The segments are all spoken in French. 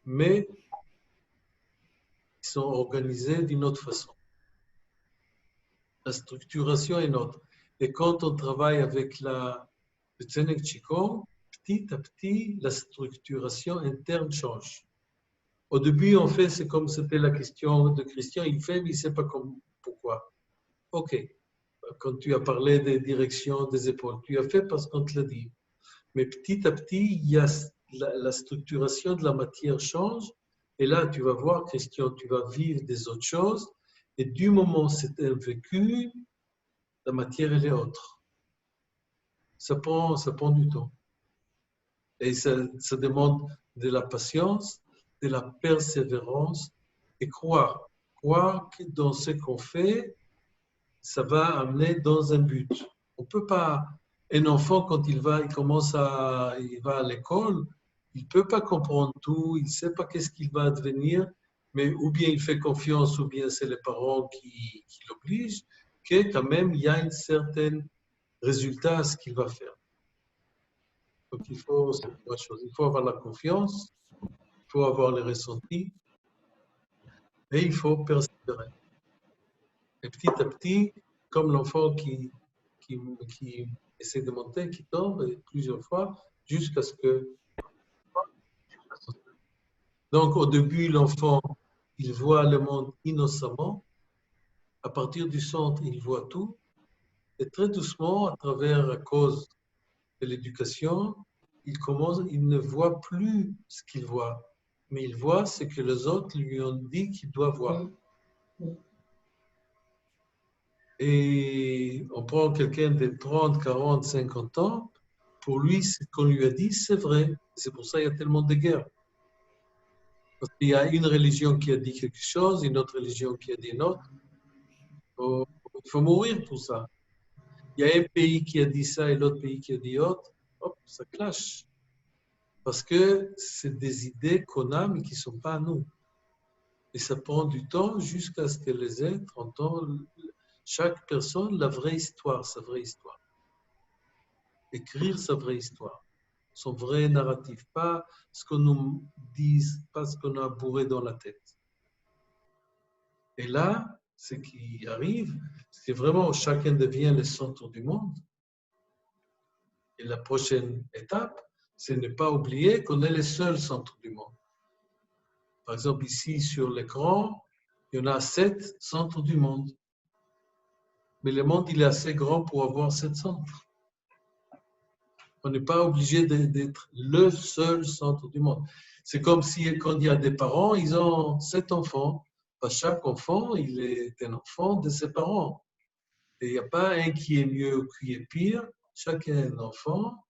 mais ils sont organisés d'une autre façon. La structuration est autre. Et quand on travaille avec le Tzenek Qigong, petit à petit, la structuration interne change. Au début, on fait, c'est comme c'était la question de Christian, il fait, mais il ne sait pas pourquoi. OK. Quand tu as parlé des directions des épaules, tu as fait parce qu'on te l'a dit. Mais petit à petit, il y a la structuration de la matière change. Et là, tu vas voir, Christian, tu vas vivre des autres choses. Et du moment où c'est un vécu, la matière, elle est autre. Ça prend du temps. Et ça demande de la patience, de la persévérance et croire. Croire que dans ce qu'on fait, ça va amener dans un but. On peut pas. Un enfant, quand il va à l'école, il ne peut pas comprendre tout, il ne sait pas qu'est-ce qu'il va devenir, mais ou bien il fait confiance, ou bien c'est les parents qui l'obligent, que quand même il y a un certain résultat à ce qu'il va faire. Donc il faut avoir la confiance, il faut avoir les ressentis, et il faut persévérer. Et petit à petit, comme l'enfant qui essaie de monter, qui tombe plusieurs fois, jusqu'à ce que... Donc au début, l'enfant, il voit le monde innocemment. À partir du centre, il voit tout. Et très doucement, à cause de l'éducation, il ne voit plus ce qu'il voit, mais il voit ce que les autres lui ont dit qu'il doit voir. Et on prend quelqu'un de 30, 40, 50 ans, pour lui, ce qu'on lui a dit, c'est vrai. C'est pour ça qu'il y a tellement de guerres. Parce qu'il y a une religion qui a dit quelque chose, une autre religion qui a dit une autre. Il faut mourir pour ça. Il y a un pays qui a dit ça et l'autre pays qui a dit autre. Hop, ça clash. Parce que c'est des idées qu'on a, mais qui ne sont pas à nous. Et ça prend du temps jusqu'à ce que les êtres entendent, chaque personne, la vraie histoire, sa vraie histoire. Écrire sa vraie histoire, son vrai narratif, pas ce qu'on nous dise, pas ce qu'on a bourré dans la tête. Et là, ce qui arrive, c'est vraiment chacun devient le centre du monde. Et la prochaine étape, c'est ne pas oublier qu'on est le seul centre du monde. Par exemple, ici sur l'écran, il y en a 7 centres du monde. Mais le monde, il est assez grand pour avoir 7 centres. On n'est pas obligé d'être le seul centre du monde. C'est comme si, quand il y a des parents, ils ont 7 enfants. Chaque enfant, il est un enfant de ses parents. Et il n'y a pas un qui est mieux ou qui est pire. Chacun est un enfant.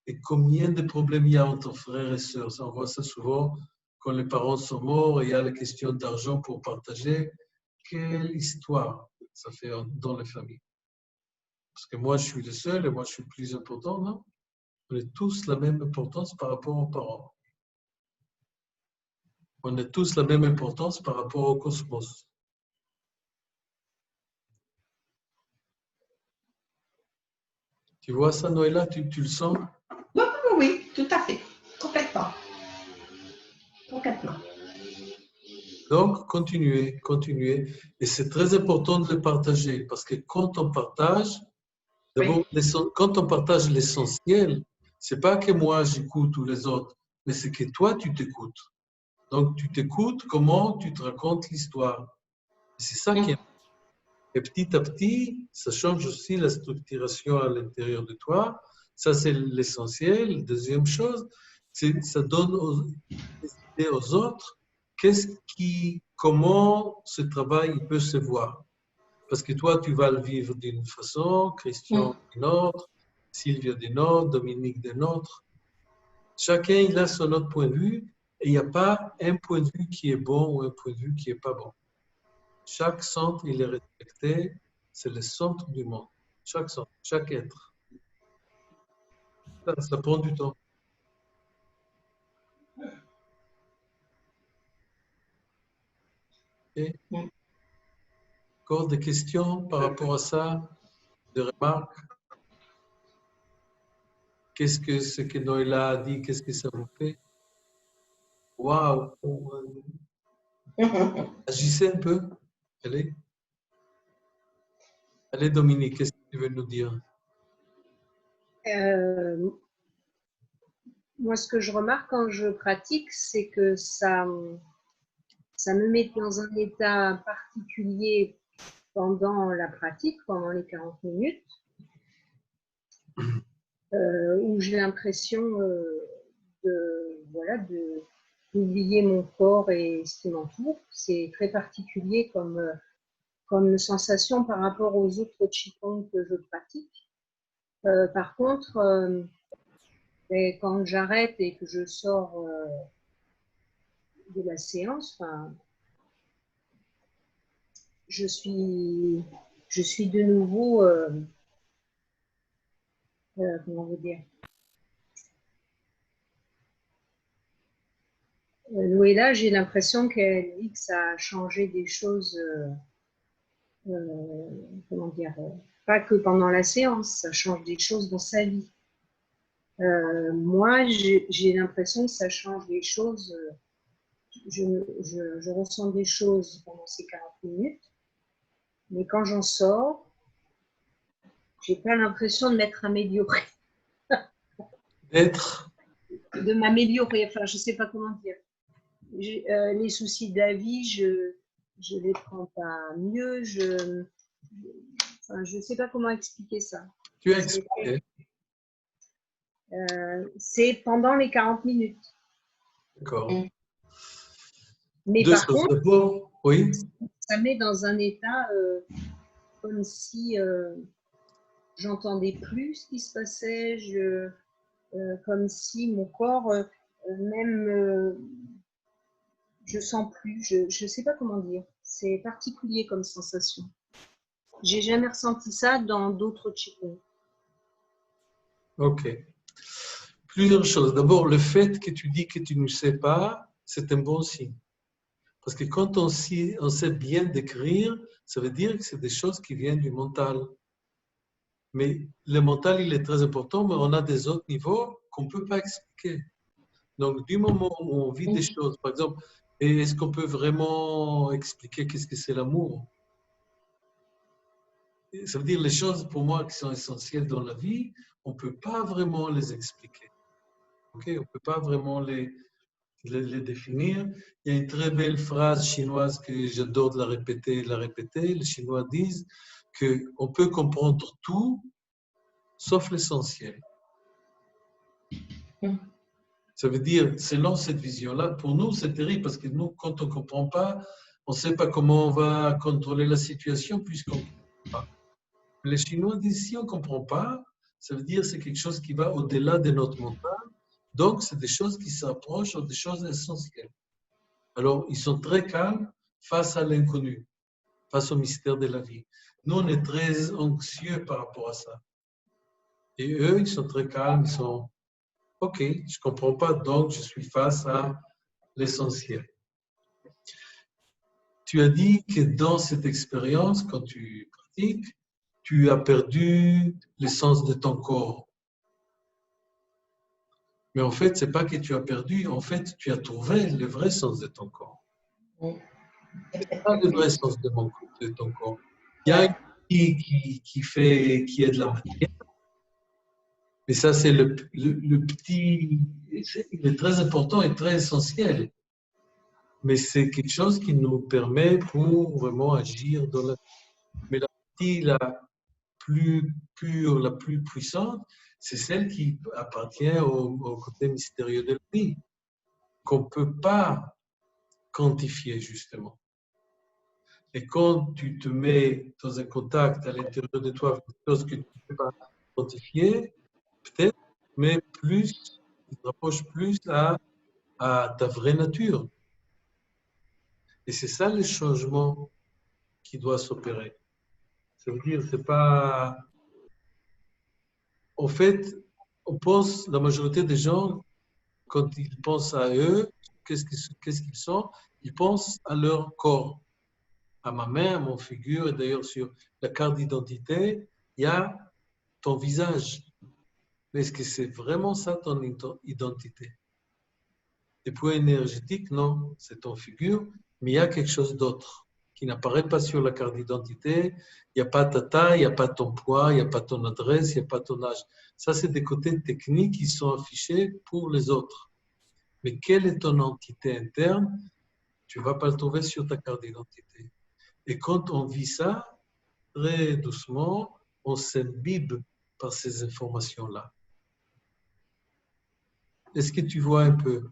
Et combien de problèmes il y a entre frères et sœurs. On voit ça souvent quand les parents sont morts et il y a la question d'argent pour partager. Quelle histoire ça fait dans les familles. Parce que moi, je suis le seul et moi, je suis le plus important, non? On a tous la même importance par rapport aux parents. On a tous la même importance par rapport au cosmos. Tu vois ça, Noëlla? Tu le sens? Oui, tout à fait. Complètement. Complètement. Donc, continuez. Et c'est très important de le partager parce que quand on partage, d'abord, quand on partage l'essentiel, c'est pas que moi j'écoute ou les autres, mais c'est que toi tu t'écoutes. Donc, tu t'écoutes comment tu te racontes l'histoire. C'est ça qui est. Et petit à petit, ça change aussi la structuration à l'intérieur de toi. Ça, c'est l'essentiel. Deuxième chose, ça donne des idées aux autres. Comment ce travail peut se voir. Parce que toi, tu vas le vivre d'une façon, Christian d'une autre, Sylvia d'une autre, Dominique d'une autre. Chacun, il a son autre point de vue et il n'y a pas un point de vue qui est bon ou un point de vue qui n'est pas bon. Chaque centre, il est respecté, c'est le centre du monde. Chaque centre, chaque être. Ça prend du temps. Et encore des questions par rapport à ça, des remarques? Qu'est-ce que Noëlla a dit, qu'est-ce que ça vous fait? Waouh! Agissez un peu. Allez. Allez, Dominique, qu'est-ce que tu veux nous dire? Euh, Moi, ce que je remarque quand je pratique, c'est que ça me met dans un état particulier pendant la pratique, pendant les 40 minutes, où j'ai l'impression d'oublier mon corps et ce qui m'entoure. C'est très particulier comme sensation par rapport aux autres qigong que je pratique. Par contre, quand j'arrête et que je sors de la séance, je suis de nouveau, comment vous dire, Noéla, j'ai l'impression qu'elle dit que ça a changé des choses, comment dire, pas que pendant la séance, ça change des choses dans sa vie. Moi, j'ai l'impression que ça change des choses, je ressens des choses pendant ces 40 minutes, mais quand j'en sors, j'ai pas l'impression de m'être améliorée. De m'améliorer, enfin, je sais pas comment dire. Les soucis de la vie, je les prends pas mieux, je sais pas comment expliquer ça. Tu as expliqué. C'est pendant les 40 minutes. D'accord. Mais Deux par choses. contre, D'abord, oui. Ça met dans un état comme si j'entendais plus ce qui se passait, comme si mon corps, même, je sens plus, je sais pas comment dire. C'est particulier comme sensation. J'ai jamais ressenti ça dans d'autres qigong. Ok. Plusieurs choses. D'abord, le fait que tu dis que tu ne sais pas, c'est un bon signe. Parce que quand on sait bien décrire, ça veut dire que c'est des choses qui viennent du mental. Mais le mental, il est très important, mais on a des autres niveaux qu'on ne peut pas expliquer. Donc, du moment où on vit des choses, par exemple, est-ce qu'on peut vraiment expliquer qu'est-ce que c'est l'amour? Ça veut dire les choses, pour moi, qui sont essentielles dans la vie, on ne peut pas vraiment les expliquer. Okay? On ne peut pas vraiment les définir. Il y a une très belle phrase chinoise que j'adore de la répéter. Les Chinois disent qu'on peut comprendre tout, sauf l'essentiel. Ça veut dire, selon cette vision-là, pour nous, c'est terrible parce que nous, quand on ne comprend pas, on ne sait pas comment on va contrôler la situation puisqu'on ne comprend pas. Les Chinois disent, si on ne comprend pas, ça veut dire que c'est quelque chose qui va au-delà de notre mental. Donc, c'est des choses qui s'approchent des choses essentielles. Alors, ils sont très calmes face à l'inconnu, face au mystère de la vie. Nous, on est très anxieux par rapport à ça. Et eux, ils sont très calmes, ils sont « Ok, je ne comprends pas, donc je suis face à l'essentiel. » Tu as dit que dans cette expérience, quand tu pratiques, tu as perdu l'essence de ton corps. Mais en fait, ce n'est pas que tu as perdu, en fait, tu as trouvé le vrai sens de ton corps. Pas le vrai sens de ton corps. Il y a une partie qui est de la matière, mais ça, c'est le petit, il est très important et très essentiel. Mais c'est quelque chose qui nous permet pour vraiment agir dans la vie. Mais la partie la plus pure, la plus puissante, c'est celle qui appartient au côté mystérieux de la vie, qu'on ne peut pas quantifier justement. Et quand tu te mets dans un contact à l'intérieur de toi avec quelque chose que tu ne peux pas quantifier, peut-être, mais plus, tu te rapproches plus à ta vraie nature. Et c'est ça le changement qui doit s'opérer. Ça veut dire, c'est pas. En fait, on pense, la majorité des gens, quand ils pensent à eux, qu'est-ce qu'ils sont? Ils pensent à leur corps, à ma main, à mon figure, et d'ailleurs sur la carte d'identité, il y a ton visage. Mais est-ce que c'est vraiment ça ton identité? Les points énergétiques, non, c'est ton figure, mais il y a quelque chose d'autre qui n'apparaît pas sur la carte d'identité. Il n'y a pas ta taille, il n'y a pas ton poids, il n'y a pas ton adresse, il n'y a pas ton âge. Ça, c'est des côtés techniques qui sont affichés pour les autres. Mais quelle est ton entité interne? Tu ne vas pas le trouver sur ta carte d'identité. Et quand on vit ça, très doucement, on s'imbibe par ces informations-là. Est-ce que tu vois un peu?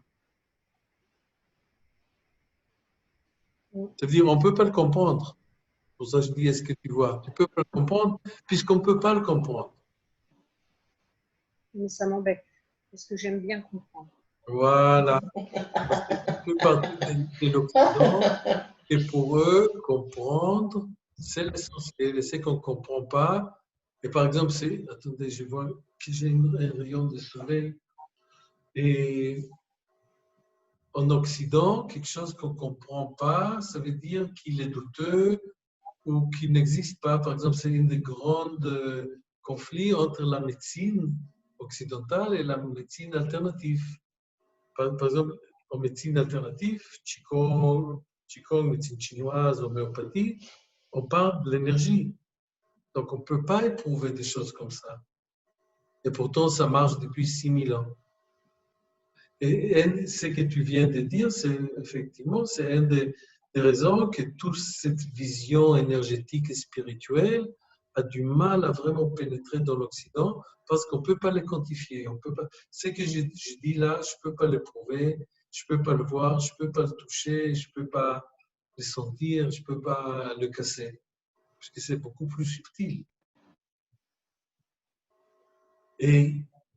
Ça veut dire on ne peut pas le comprendre. Pour ça, je dis, est-ce que tu vois? Tu ne peux pas le comprendre puisqu'on ne peut pas le comprendre. Mais ça m'embête, parce que j'aime bien comprendre. Voilà. Parce que toute partie de l'Occident, et pour eux, comprendre, c'est l'essentiel. Et c'est qu'on ne comprend pas. Et par exemple, attendez, je vois que j'ai un rayon de soleil. Et en Occident, quelque chose qu'on ne comprend pas, ça veut dire qu'il est douteux ou qu'il n'existe pas. Par exemple, c'est un des grands conflits entre la médecine occidentale et la médecine alternative. Par exemple, en médecine alternative, Qigong, médecine chinoise, homéopathie, on parle de l'énergie. Donc, on ne peut pas éprouver des choses comme ça. Et pourtant, ça marche depuis 6000 ans. Et ce que tu viens de dire, c'est effectivement, c'est une des raisons que toute cette vision énergétique et spirituelle a du mal à vraiment pénétrer dans l'Occident parce qu'on ne peut pas les quantifier. On peut pas, ce que je dis là, je ne peux pas le prouver, je ne peux pas le voir, je ne peux pas le toucher, je ne peux pas le sentir, je ne peux pas le casser. Parce que c'est beaucoup plus subtil.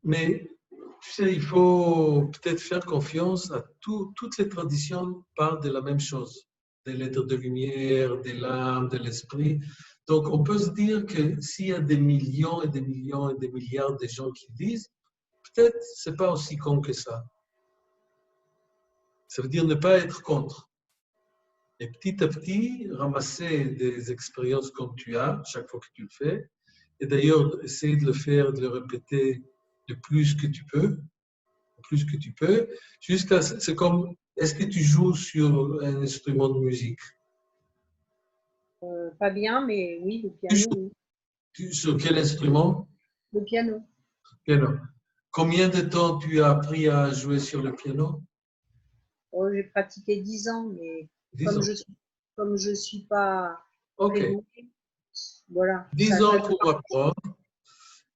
Mais tu sais, il faut peut-être faire confiance à toutes les traditions parlent de la même chose, des lettres de lumière, des lames, de l'esprit. Donc, on peut se dire que s'il y a des millions et des millions et des milliards de gens qui disent, peut-être c'est pas aussi con que ça. Ça veut dire ne pas être contre. Et petit à petit, ramasser des expériences comme tu as, chaque fois que tu le fais. Et d'ailleurs, essayer de le faire, de le répéter le plus que tu peux. Plus que tu peux, jusqu'à, c'est comme, est-ce que tu joues sur un instrument de musique? Pas bien, mais oui, le Tu piano, joues oui. sur quel instrument? Le piano. Piano. Combien de temps tu as appris à jouer sur le piano? Oh, j'ai pratiqué 10 ans, mais 10 ans. comme je suis pas OK. très douée, voilà. 10 ans pour apprendre.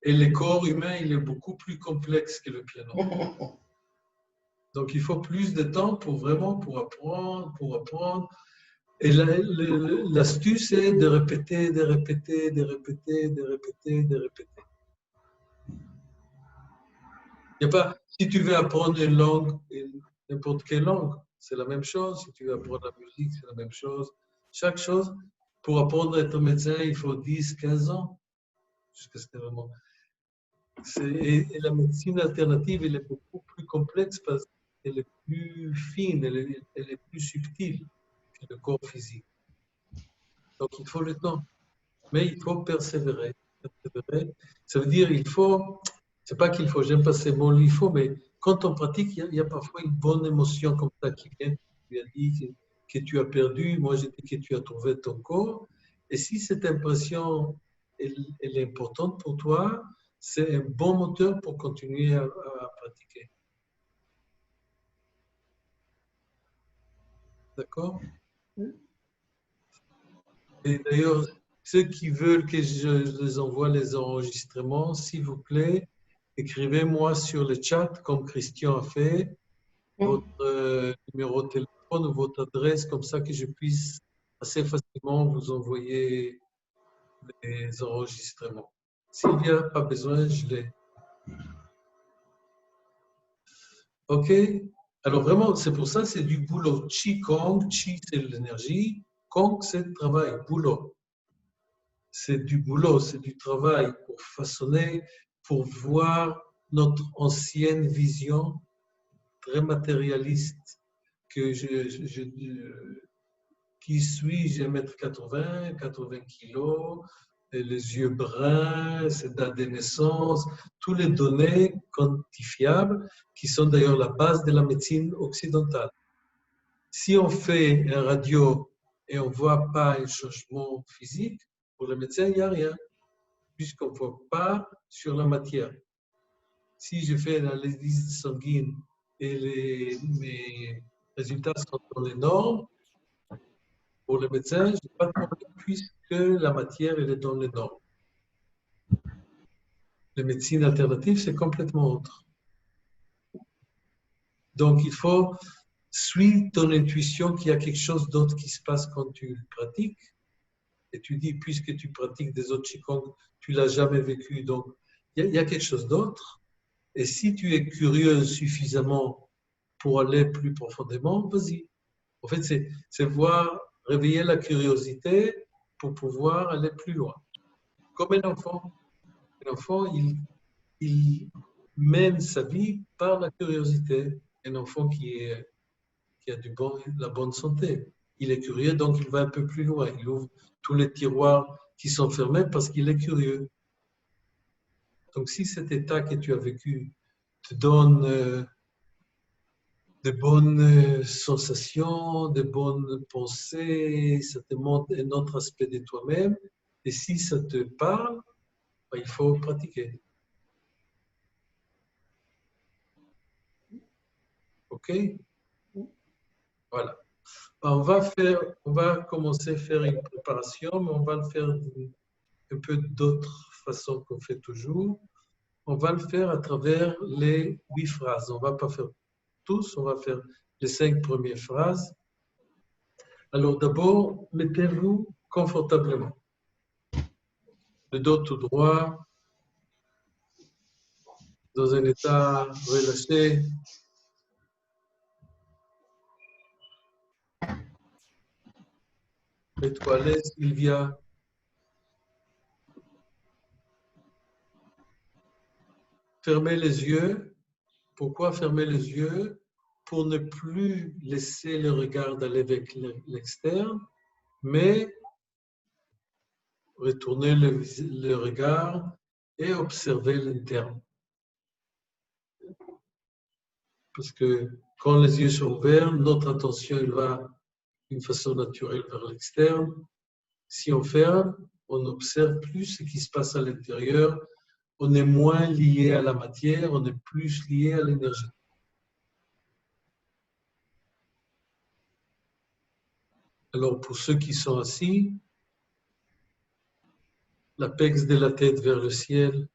Et le corps humain, il est beaucoup plus complexe que le piano. Donc, il faut plus de temps pour vraiment, pour apprendre. Et l'astuce est de répéter, de répéter, de répéter, de répéter, de répéter. Il y a pas, si tu veux apprendre une langue, n'importe quelle langue, c'est la même chose. Si tu veux apprendre la musique, c'est la même chose. Chaque chose, pour apprendre à être médecin, il faut 10, 15 ans. Jusqu'à ce que vraiment. Et la médecine alternative, elle est beaucoup plus complexe parce qu'elle est plus fine, elle est plus subtile que le corps physique. Donc, il faut le temps. Mais il faut persévérer. Ça veut dire il faut, c'est pas qu'il faut, j'aime pas ces mots, il faut, mais quand on pratique, il y a parfois une bonne émotion comme ça qui vient, tu as dit que tu as perdu, moi j'ai dit que tu as trouvé ton corps. Et si cette impression, elle est importante pour toi, c'est un bon moteur pour continuer à pratiquer. D'accord? Et d'ailleurs, ceux qui veulent que je les envoie les enregistrements, s'il vous plaît, écrivez-moi sur le chat, comme Christian a fait, votre numéro de téléphone ou votre adresse, comme ça que je puisse assez facilement vous envoyer les enregistrements. S'il n'y a pas besoin, je l'ai. OK? Alors vraiment, c'est pour ça, c'est du boulot. Qigong, Qi c'est l'énergie, Kong c'est le travail, boulot. C'est du boulot, c'est du travail pour façonner, pour voir notre ancienne vision très matérialiste que qui suis-je, 1m80, 80 kilos, et les yeux bruns, cette date de naissance, toutes les données quantifiables qui sont d'ailleurs la base de la médecine occidentale. Si on fait un radio et on ne voit pas un changement physique, pour le médecin, il n'y a rien, puisqu'on ne voit pas sur la matière. Si je fais une analyse sanguine et mes résultats sont dans les normes, pour le médecin, je n'ai pas de problème puisque la matière elle est dans les normes. La médecine alternative, c'est complètement autre. Donc, il faut suivre ton intuition qu'il y a quelque chose d'autre qui se passe quand tu pratiques. Et tu dis, puisque tu pratiques des autres Qigong, tu ne l'as jamais vécu. Donc, il y a quelque chose d'autre. Et si tu es curieux suffisamment pour aller plus profondément, vas-y. En fait, c'est voir, réveiller la curiosité pour pouvoir aller plus loin. Comme un enfant. Un enfant, il mène sa vie par la curiosité. Un enfant qui a la bonne santé. Il est curieux, donc il va un peu plus loin. Il ouvre tous les tiroirs qui sont fermés parce qu'il est curieux. Donc, si cet état que tu as vécu te donne de bonnes sensations, de bonnes pensées, ça te montre un autre aspect de toi-même, et si ça te parle, ben, il faut pratiquer. OK? Voilà. On va commencer à faire une préparation, mais on va le faire un peu d'autre façon qu'on fait toujours. On va le faire à travers les 8 phrases. On ne va pas faire tous, on va faire les 5 premières phrases. Alors d'abord, mettez-vous confortablement. Le dos tout droit, dans un état relâché. Mets-toi à l'aise, Sylvia. Fermez les yeux. Pourquoi fermer les yeux? Pour ne plus laisser le regard aller vers l'externe, mais retourner le regard et observer l'interne. Parce que quand les yeux sont ouverts, notre attention elle va d'une façon naturelle vers l'externe. Si on ferme, on n'observe plus ce qui se passe à l'intérieur. On est moins lié à la matière, on est plus lié à l'énergie. Alors, pour ceux qui sont assis, l'apex de la tête vers le ciel.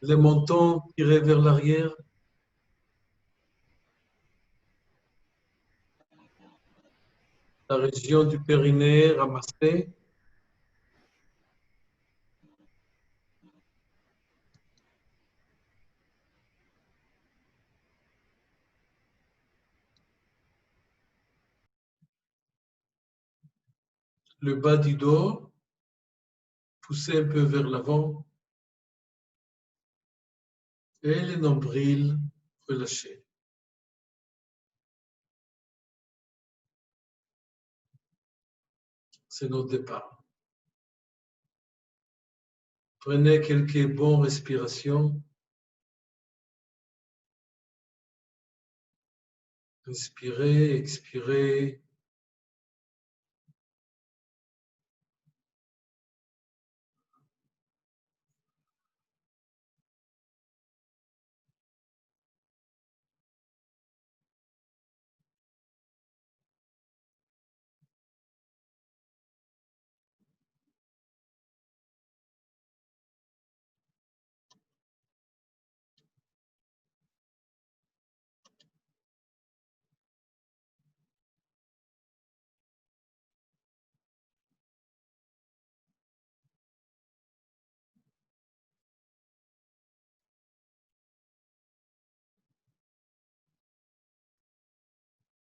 Le menton tiré vers l'arrière. La région du périnée ramassée. Le bas du dos poussé un peu vers l'avant. Et le nombril relâché. C'est notre départ. Prenez quelques bonnes respirations. Inspirez, expirez.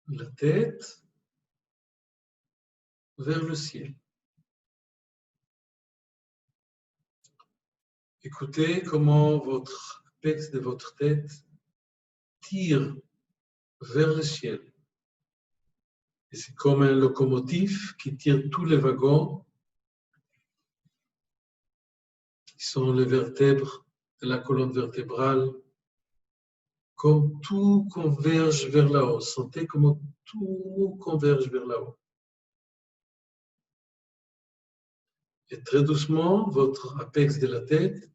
La tête vers le ciel. Écoutez comment votre apex de votre tête tire vers le ciel. c'est comme un locomotive qui tire tous les wagons qui sont les vertèbres de la colonne vertébrale, comme tout converge vers là haut. Sentez comment tout converge vers là haut. Et très doucement, votre apex de la tête,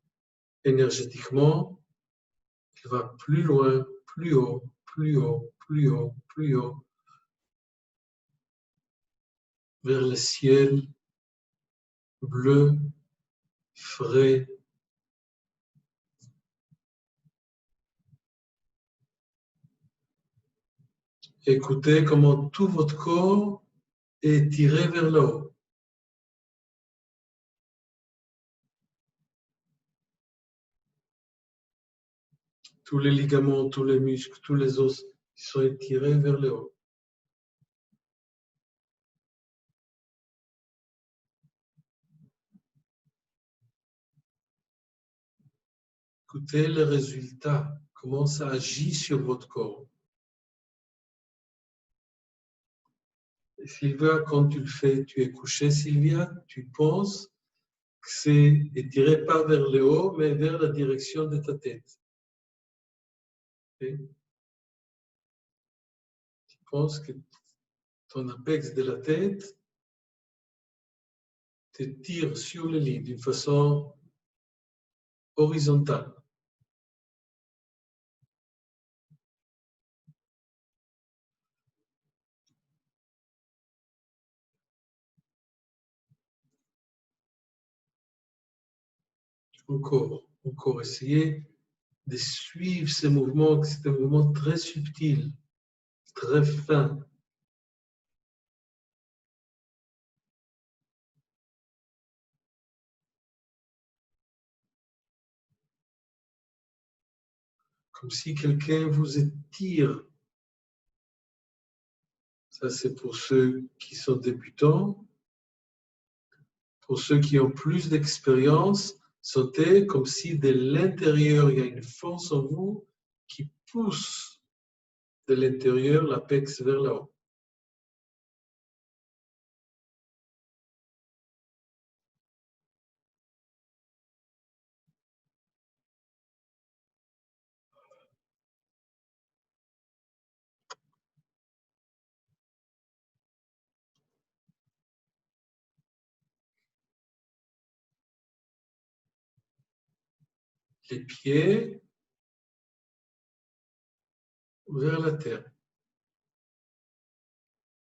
énergétiquement, il va plus loin, plus haut, plus haut, plus haut, plus haut, vers le ciel bleu, frais. Écoutez comment tout votre corps est tiré vers le haut. Tous les ligaments, tous les muscles, tous les os sont étirés vers le haut. Écoutez le résultat, comment ça agit sur votre corps. Et Sylvia, quand tu le fais, tu es couché, Sylvia, tu penses que c'est étiré pas vers le haut, mais vers la direction de ta tête. Okay? Tu penses que ton apex de la tête te tire sur le lit d'une façon horizontale. Encore, essayez de suivre ces mouvements, c'est un mouvement très subtil, très fin. Comme si quelqu'un vous étire. Ça, c'est pour ceux qui sont débutants. Pour ceux qui ont plus d'expérience, sentez comme si de l'intérieur, il y a une force en vous qui pousse de l'intérieur l'apex vers le haut. Les pieds vers la terre.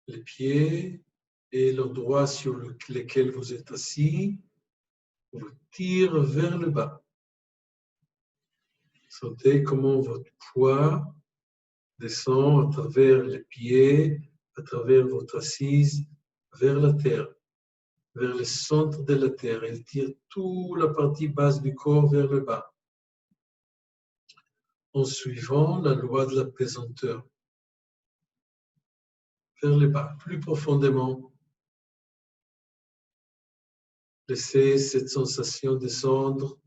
Les pieds et l'endroit sur lequel vous êtes assis vous tirent vers le bas. Sentez comment votre poids descend à travers les pieds, à travers votre assise, vers la terre, vers le centre de la terre. Elle tire toute la partie basse du corps vers le bas, en suivant la loi de la pesanteur. Vers le bas, plus profondément. Laissez cette sensation descendre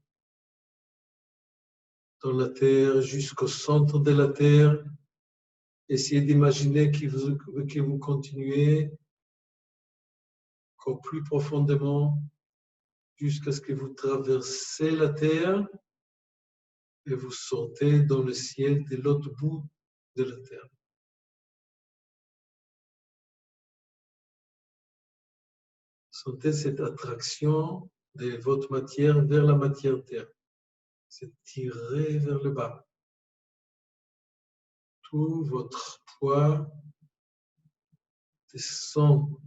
dans la terre jusqu'au centre de la terre. Essayez d'imaginer que vous continuez encore plus profondément jusqu'à ce que vous traversez la terre et vous sortez dans le ciel de l'autre bout de la terre. Sentez cette attraction de votre matière vers la matière terre. C'est tiré vers le bas. Tout votre poids descend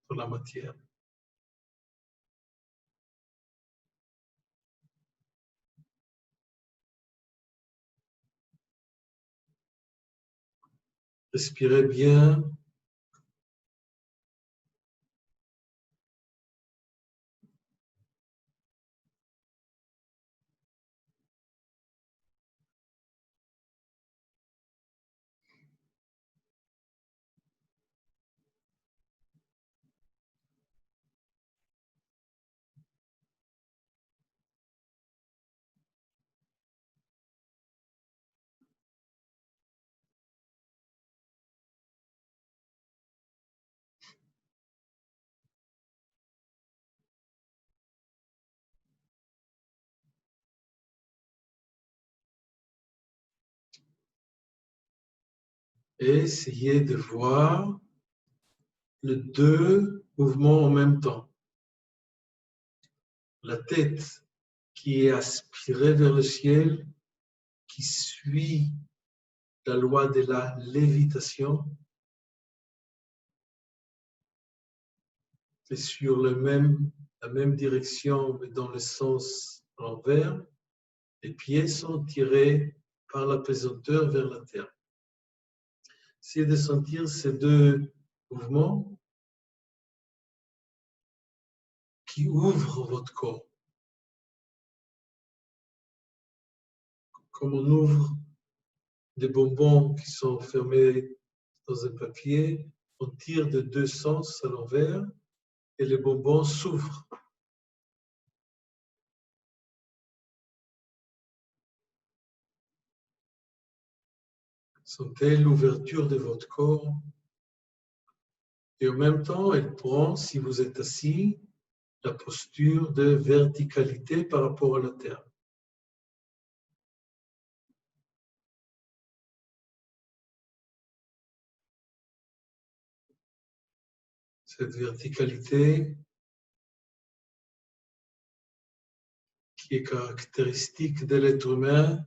dans la matière. Respirez bien. Et essayez de voir les deux mouvements en même temps. La tête qui est aspirée vers le ciel, qui suit la loi de la lévitation, c'est sur la même direction, mais dans le sens envers. Les pieds sont tirés par la pesanteur vers la terre. Essayez de sentir ces deux mouvements qui ouvrent votre corps. Comme on ouvre des bonbons qui sont fermés dans un papier, on tire de deux sens à l'envers et les bonbons s'ouvrent. Sentez l'ouverture de votre corps et en même temps, elle prend, si vous êtes assis, la posture de verticalité par rapport à la terre. Cette verticalité qui est caractéristique de l'être humain,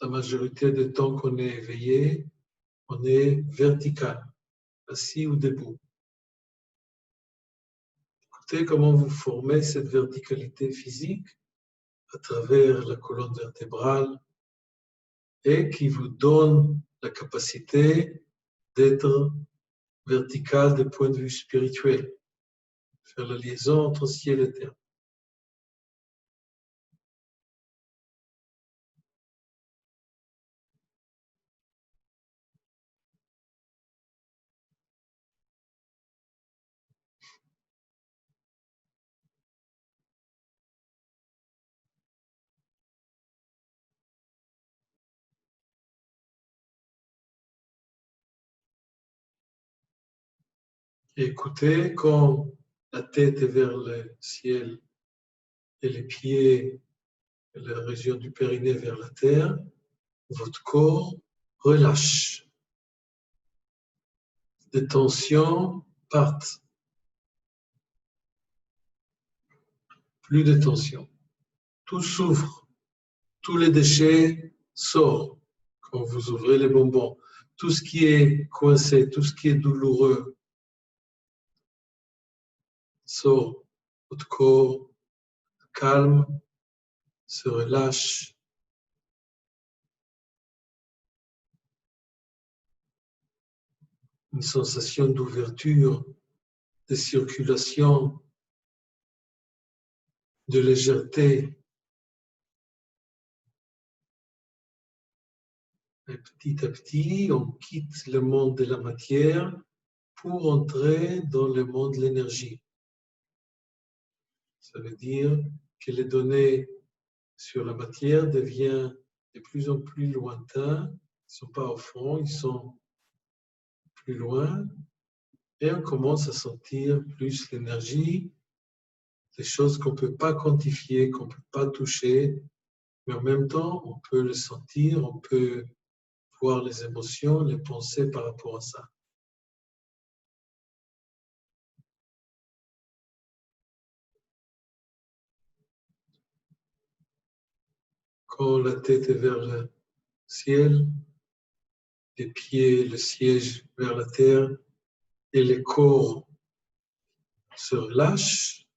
la majorité du temps qu'on est éveillé, on est vertical, assis ou debout. Écoutez comment vous formez cette verticalité physique à travers la colonne vertébrale et qui vous donne la capacité d'être vertical du point de vue spirituel, faire la liaison entre ciel et terre. Écoutez quand la tête est vers le ciel et les pieds, la région du périnée vers la terre, votre corps relâche. Les tensions partent. Plus de tension. Tout s'ouvre. Tous les déchets sortent quand vous ouvrez les bonbons. Tout ce qui est coincé, tout ce qui est douloureux sort. Votre corps calme, se relâche. Une sensation d'ouverture, de circulation, de légèreté. Et petit à petit, on quitte le monde de la matière pour entrer dans le monde de l'énergie. Ça veut dire que les données sur la matière deviennent de plus en plus lointains. Ils ne sont pas au fond, ils sont plus loin. Et on commence à sentir plus l'énergie, des choses qu'on ne peut pas quantifier, qu'on ne peut pas toucher, mais en même temps, on peut le sentir, on peut voir les émotions, les pensées par rapport à ça. Quand la tête est vers le ciel, les pieds, le siège vers la terre et le corps se relâchent,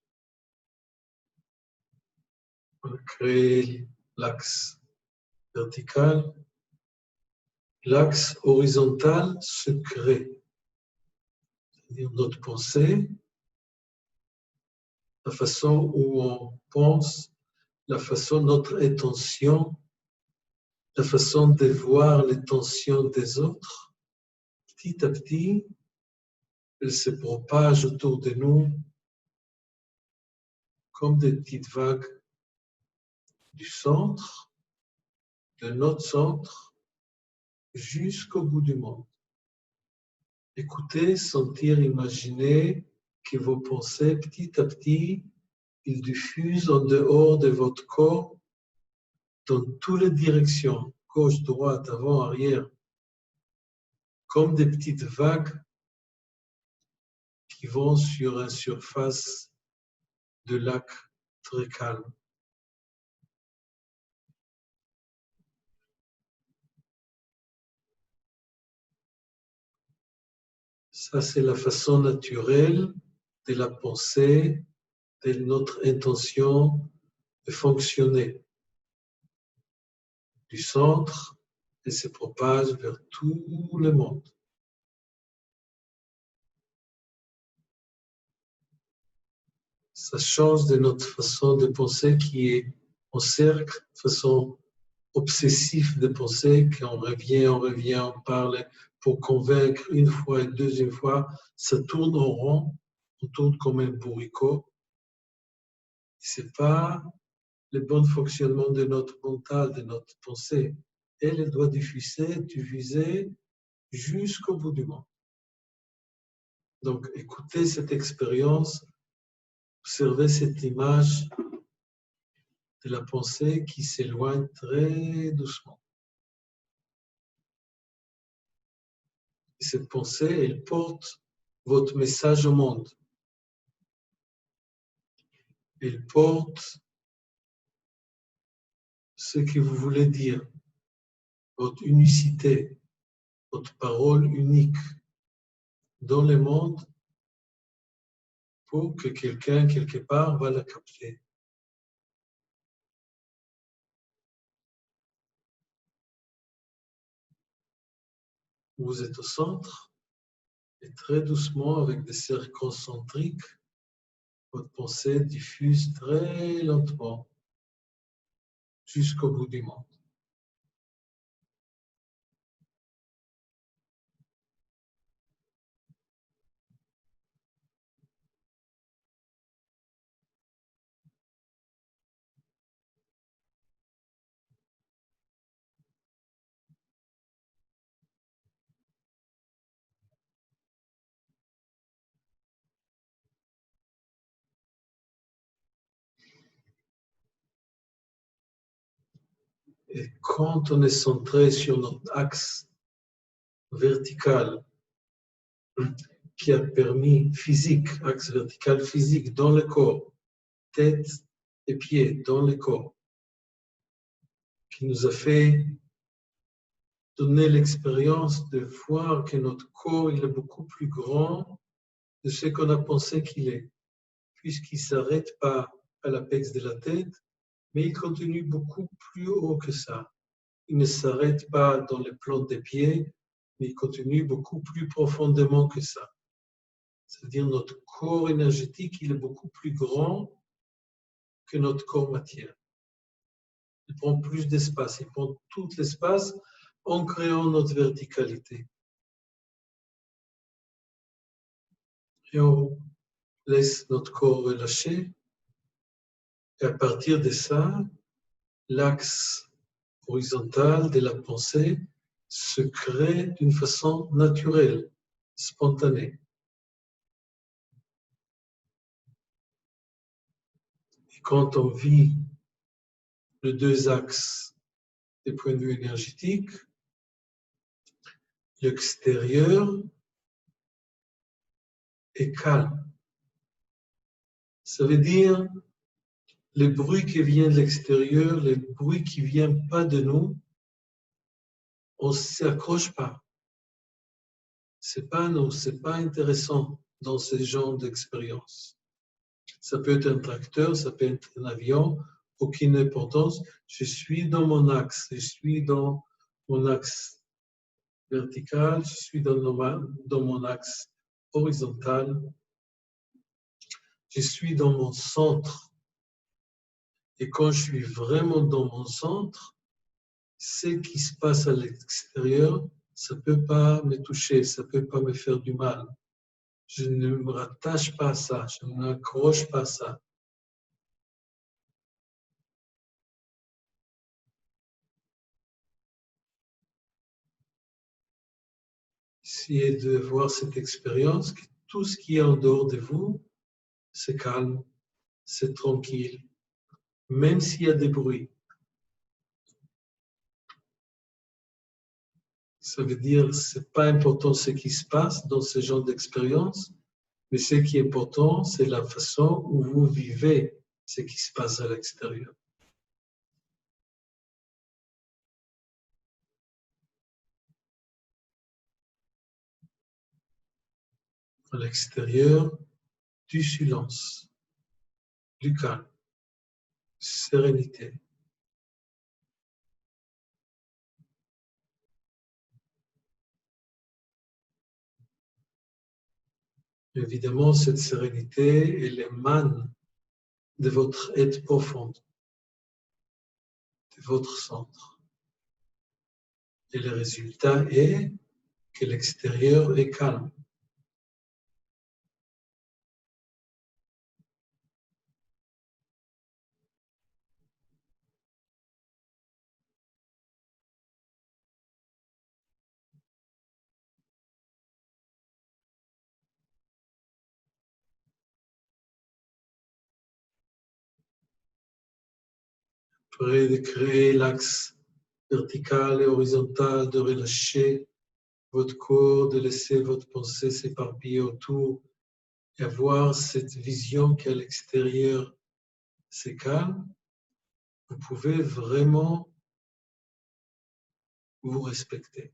on crée l'axe vertical, l'axe horizontal se crée. C'est-à-dire notre pensée, la façon où on pense, la façon, notre intention, la façon de voir les tensions des autres, petit à petit, elle se propage autour de nous comme des petites vagues du centre, de notre centre, jusqu'au bout du monde. Écoutez, sentir, imaginer que vos pensées, petit à petit, ils diffusent en dehors de votre corps dans toutes les directions, gauche, droite, avant, arrière, comme des petites vagues qui vont sur une surface de lac très calme. Ça, c'est la façon naturelle de la pensée, de notre intention de fonctionner. Du centre, et se propage vers tout le monde. Ça change de notre façon de penser qui est en cercle, façon obsessive de penser, qu'on revient, on parle pour convaincre une fois et deuxième fois, ça tourne en rond, on tourne comme un bourricot. Ce n'est pas le bon fonctionnement de notre mental, de notre pensée. Elle doit diffuser jusqu'au bout du monde. Donc, écoutez cette expérience, observez cette image de la pensée qui s'éloigne très doucement. Et cette pensée, elle porte votre message au monde. Elle porte ce que vous voulez dire, votre unicité, votre parole unique dans le monde pour que quelqu'un, quelque part, va la capter. Vous êtes au centre et très doucement, avec des cercles concentriques, votre pensée diffuse très lentement jusqu'au bout du monde. Et quand on est centré sur notre axe vertical, qui a permis physique, axe vertical physique dans le corps, tête et pieds dans le corps, qui nous a fait donner l'expérience de voir que notre corps il est beaucoup plus grand de ce qu'on a pensé qu'il est, puisqu'il ne s'arrête pas à l'apex de la tête, mais il continue beaucoup plus haut que ça. Il ne s'arrête pas dans les plantes des pieds, mais il continue beaucoup plus profondément que ça. C'est-à-dire notre corps énergétique, il est beaucoup plus grand que notre corps matière. Il prend plus d'espace, il prend tout l'espace en créant notre verticalité. Et on laisse notre corps relâcher. Et à partir de ça, l'axe horizontal de la pensée se crée d'une façon naturelle, spontanée. Et quand on vit les deux axes des points de vue énergétiques, l'extérieur est calme. Ça veut dire les bruits qui viennent de l'extérieur, les bruits qui ne viennent pas de nous, on ne s'accroche pas. Ce n'est pas nous, ce n'est pas intéressant dans ce genre d'expérience. Ça peut être un tracteur, ça peut être un avion, aucune importance. Je suis dans mon axe, je suis dans mon axe vertical, je suis dans mon axe horizontal, je suis dans mon centre. Et quand je suis vraiment dans mon centre, ce qui se passe à l'extérieur, ça ne peut pas me toucher, ça ne peut pas me faire du mal. Je ne me rattache pas à ça, je ne m'accroche pas à ça. Essayez de voir cette expérience, que tout ce qui est en dehors de vous, c'est calme, c'est tranquille, même s'il y a des bruits. Ça veut dire, c'est pas important ce qui se passe dans ce genre d'expérience, mais ce qui est important, c'est la façon où vous vivez ce qui se passe à l'extérieur. À l'extérieur, du silence, du calme, sérénité. Évidemment, cette sérénité, elle émane de votre être profond, de votre centre. Et le résultat est que l'extérieur est calme. Prêt de créer l'axe vertical et horizontal, de relâcher votre corps, de laisser votre pensée s'éparpiller autour et avoir cette vision qu'à l'extérieur c'est calme, vous pouvez vraiment vous respecter.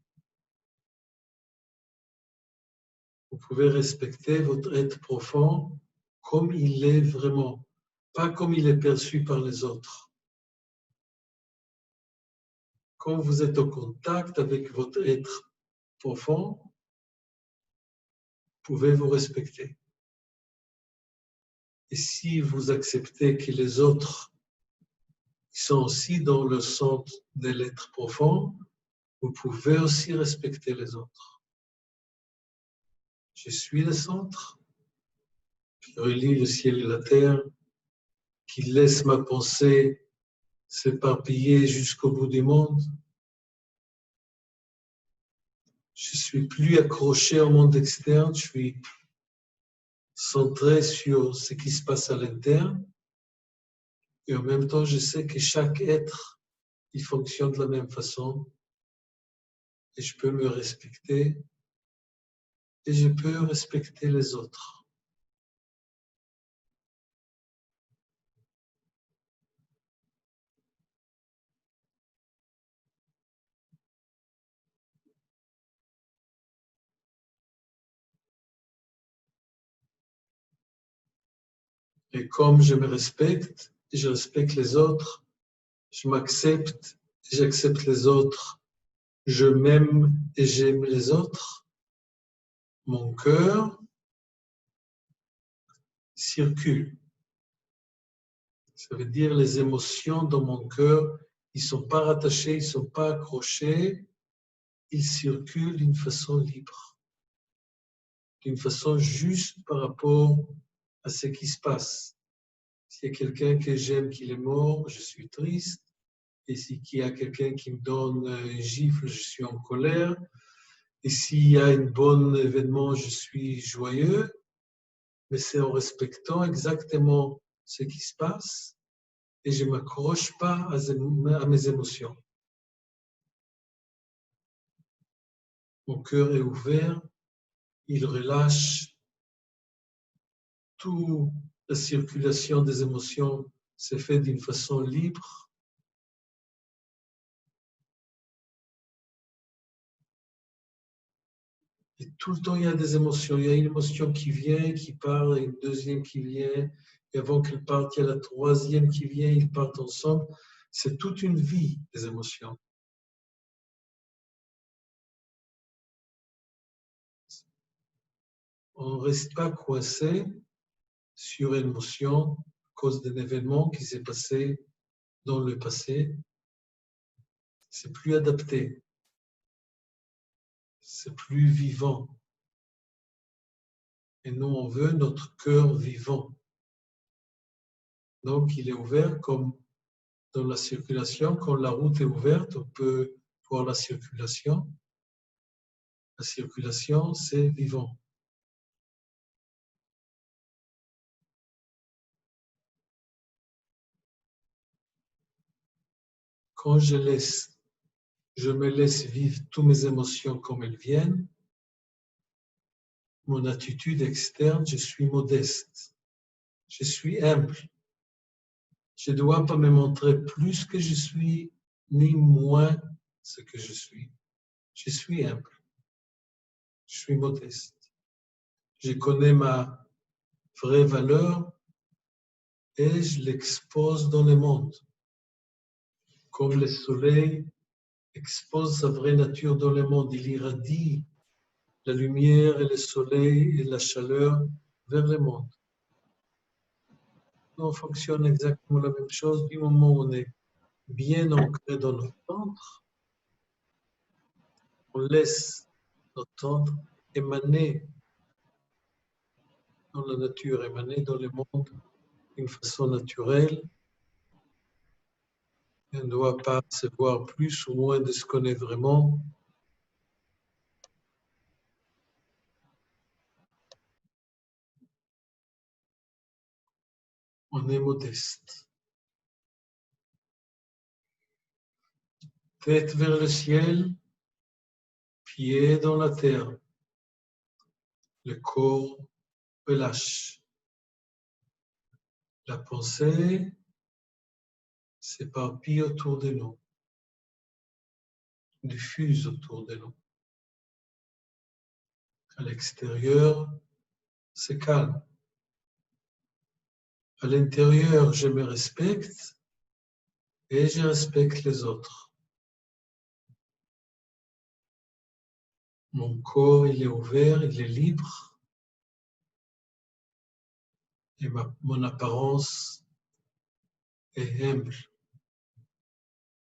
Vous pouvez respecter votre être profond comme il est vraiment, pas comme il est perçu par les autres. Quand vous êtes en contact avec votre être profond, vous pouvez vous respecter. Et si vous acceptez que les autres sont aussi dans le centre de l'être profond, vous pouvez aussi respecter les autres. Je suis le centre qui relie le ciel et la terre, qui laisse ma pensée s'éparpiller jusqu'au bout du monde. Je ne suis plus accroché au monde externe, je suis centré sur ce qui se passe à l'interne. Et en même temps, je sais que chaque être, il fonctionne de la même façon. Et je peux me respecter. Et je peux respecter les autres. Et comme je me respecte, et je respecte les autres, je m'accepte, et j'accepte les autres, je m'aime et j'aime les autres, mon cœur circule. Ça veut dire les émotions dans mon cœur, ils ne sont pas rattachés, ils ne sont pas accrochés, ils circulent d'une façon libre, d'une façon juste par rapport à ce qui se passe. S'il y a quelqu'un que j'aime qui est mort, je suis triste. Et s'il y a quelqu'un qui me donne une gifle, je suis en colère. Et s'il y a un bon événement, je suis joyeux. Mais c'est en respectant exactement ce qui se passe et je ne m'accroche pas à mes émotions. Mon cœur est ouvert, il relâche toute la circulation des émotions se fait d'une façon libre. Et tout le temps, il y a des émotions. Il y a une émotion qui vient, qui part, et une deuxième qui vient. Et avant qu'elle parte, il y a la troisième qui vient, ils partent ensemble. C'est toute une vie, les émotions. On ne reste pas coincé sur une émotion à cause d'un événement qui s'est passé dans le passé. C'est plus adapté. C'est plus vivant. Et nous, on veut notre cœur vivant. Donc, il est ouvert comme dans la circulation. Quand la route est ouverte, on peut voir la circulation. La circulation, c'est vivant. Quand je laisse Je me laisse vivre toutes mes émotions comme elles viennent. Mon attitude externe, je suis modeste. Je suis humble. Je ne dois pas me montrer plus que je suis, ni moins ce que je suis. Je suis humble. Je suis modeste. Je connais ma vraie valeur et je l'expose dans le monde. Comme le soleil expose sa vraie nature dans le monde, il irradie la lumière et le soleil et la chaleur vers le monde. On fonctionne exactement la même chose du moment où on est bien ancré dans notre centre. On laisse notre centre émaner dans la nature, émaner dans le monde d'une façon naturelle. On ne doit pas se voir plus ou moins de ce qu'on est vraiment. On est modeste. Tête vers le ciel, pieds dans la terre. Le corps relâche. La pensée s'éparpille autour de nous, diffuse autour de nous. À l'extérieur, c'est calme. À l'intérieur, je me respecte et je respecte les autres. Mon corps, il est ouvert, il est libre. Et mon apparence est humble,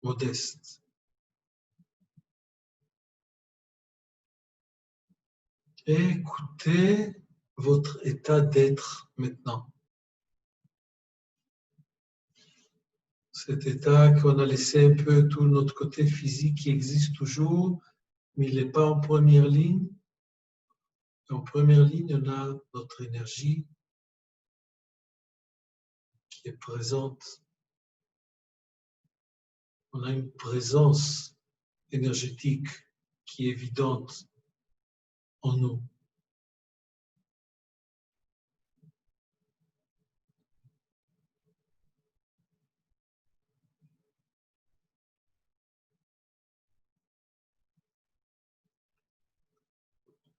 modeste. Et écoutez votre état d'être maintenant. Cet état qu'on a laissé un peu tout notre côté physique qui existe toujours, mais il n'est pas en première ligne. En première ligne, on a notre énergie qui est présente. On a une présence énergétique qui est évidente en nous.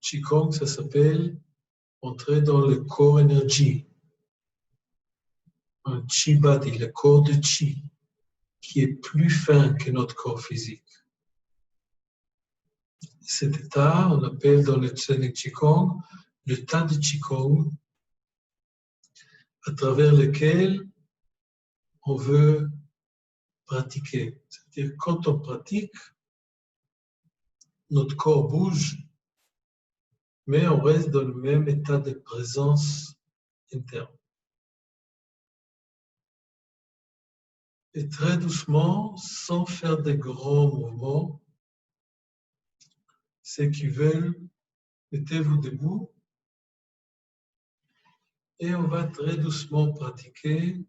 Qigong, ça s'appelle entrer dans le corps énergie. Un Chi Body, le corps de Chi, qui est plus fin que notre corps physique. Cet état, on appelle dans le Tsen Qigong l'état de Qigong, à travers lequel on veut pratiquer. C'est-à-dire, quand on pratique, notre corps bouge, mais on reste dans le même état de présence interne. Et très doucement, sans faire de grands mouvements, ceux qui veulent, mettez-vous debout et on va très doucement pratiquer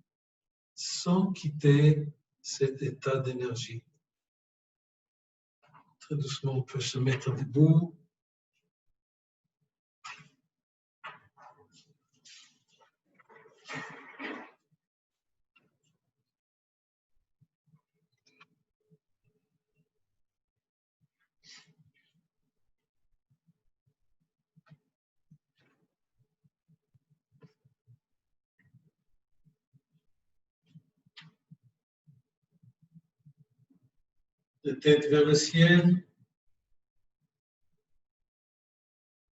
sans quitter cet état d'énergie. Très doucement, on peut se mettre debout. La tête vers le ciel.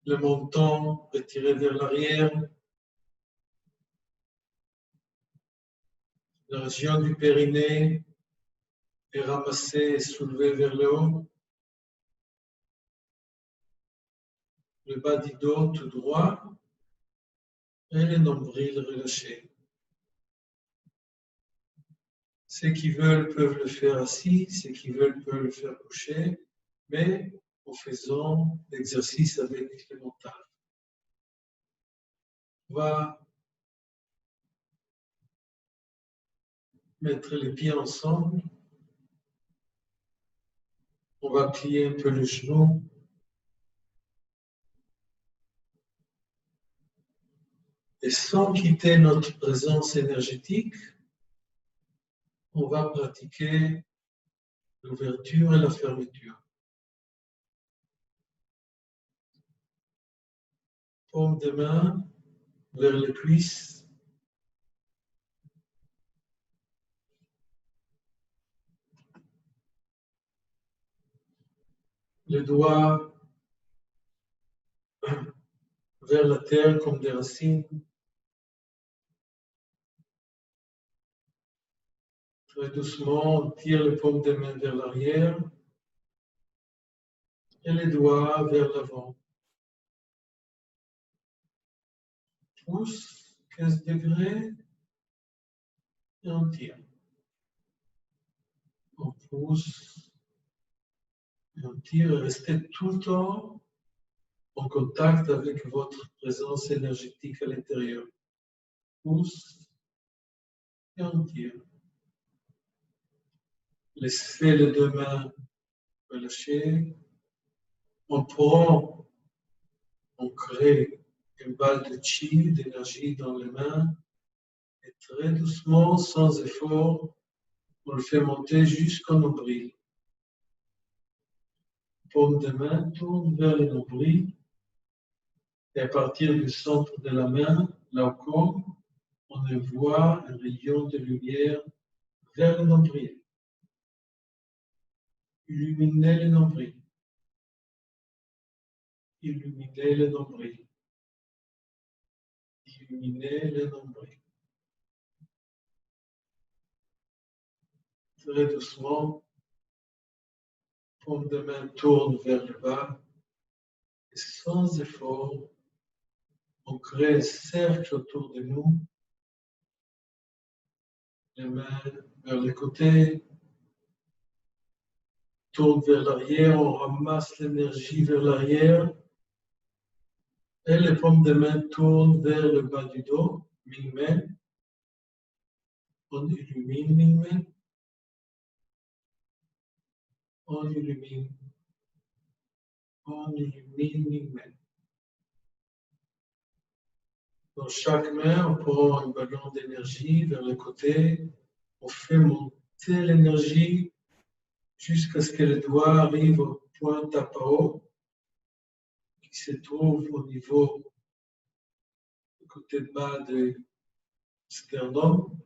Le menton retiré vers l'arrière. La région du périnée est ramassée et soulevée vers le haut. Le bas du dos tout droit et le nombril relâché. Ceux qui veulent peuvent le faire assis, ceux qui veulent peuvent le faire couché, mais en faisant l'exercice avec le mental. On va mettre les pieds ensemble. On va plier un peu le genou. Et sans quitter notre présence énergétique, on va pratiquer l'ouverture et la fermeture. Paume de main vers les cuisses. Les doigts vers la terre comme des racines. Très doucement, on tire les paumes des mains vers l'arrière et les doigts vers l'avant. Pousse 15 degrés et on tire. On pousse et on tire et restez tout le temps en contact avec votre présence énergétique à l'intérieur. Pousse et on tire. Laissez les deux mains relâchées. On prend, on crée une balle de chi, d'énergie dans les mains. Et très doucement, sans effort, on le fait monter jusqu'au nombril. Paume de main tourne vers le nombril. Et à partir du centre de la main, là au corps, on voit un rayon de lumière vers le nombril. Illuminez le nombril. Illuminez le nombril. Illuminez le nombril. Très doucement, paume de main tourne vers le bas. Et sans effort, on crée un cercle autour de nous. Les mains vers les côtés, tourne vers l'arrière, on ramasse l'énergie vers l'arrière. Et les paumes de main tournent vers le bas du dos, Mingmen. On illumine Mingmen. On illumine. On illumine Mingmen. Dans chaque main, on prend un ballon d'énergie vers le côté. On fait monter l'énergie jusqu'à ce que les doigts arrivent au point Tapao, qui se trouve au niveau du côté bas du sternum.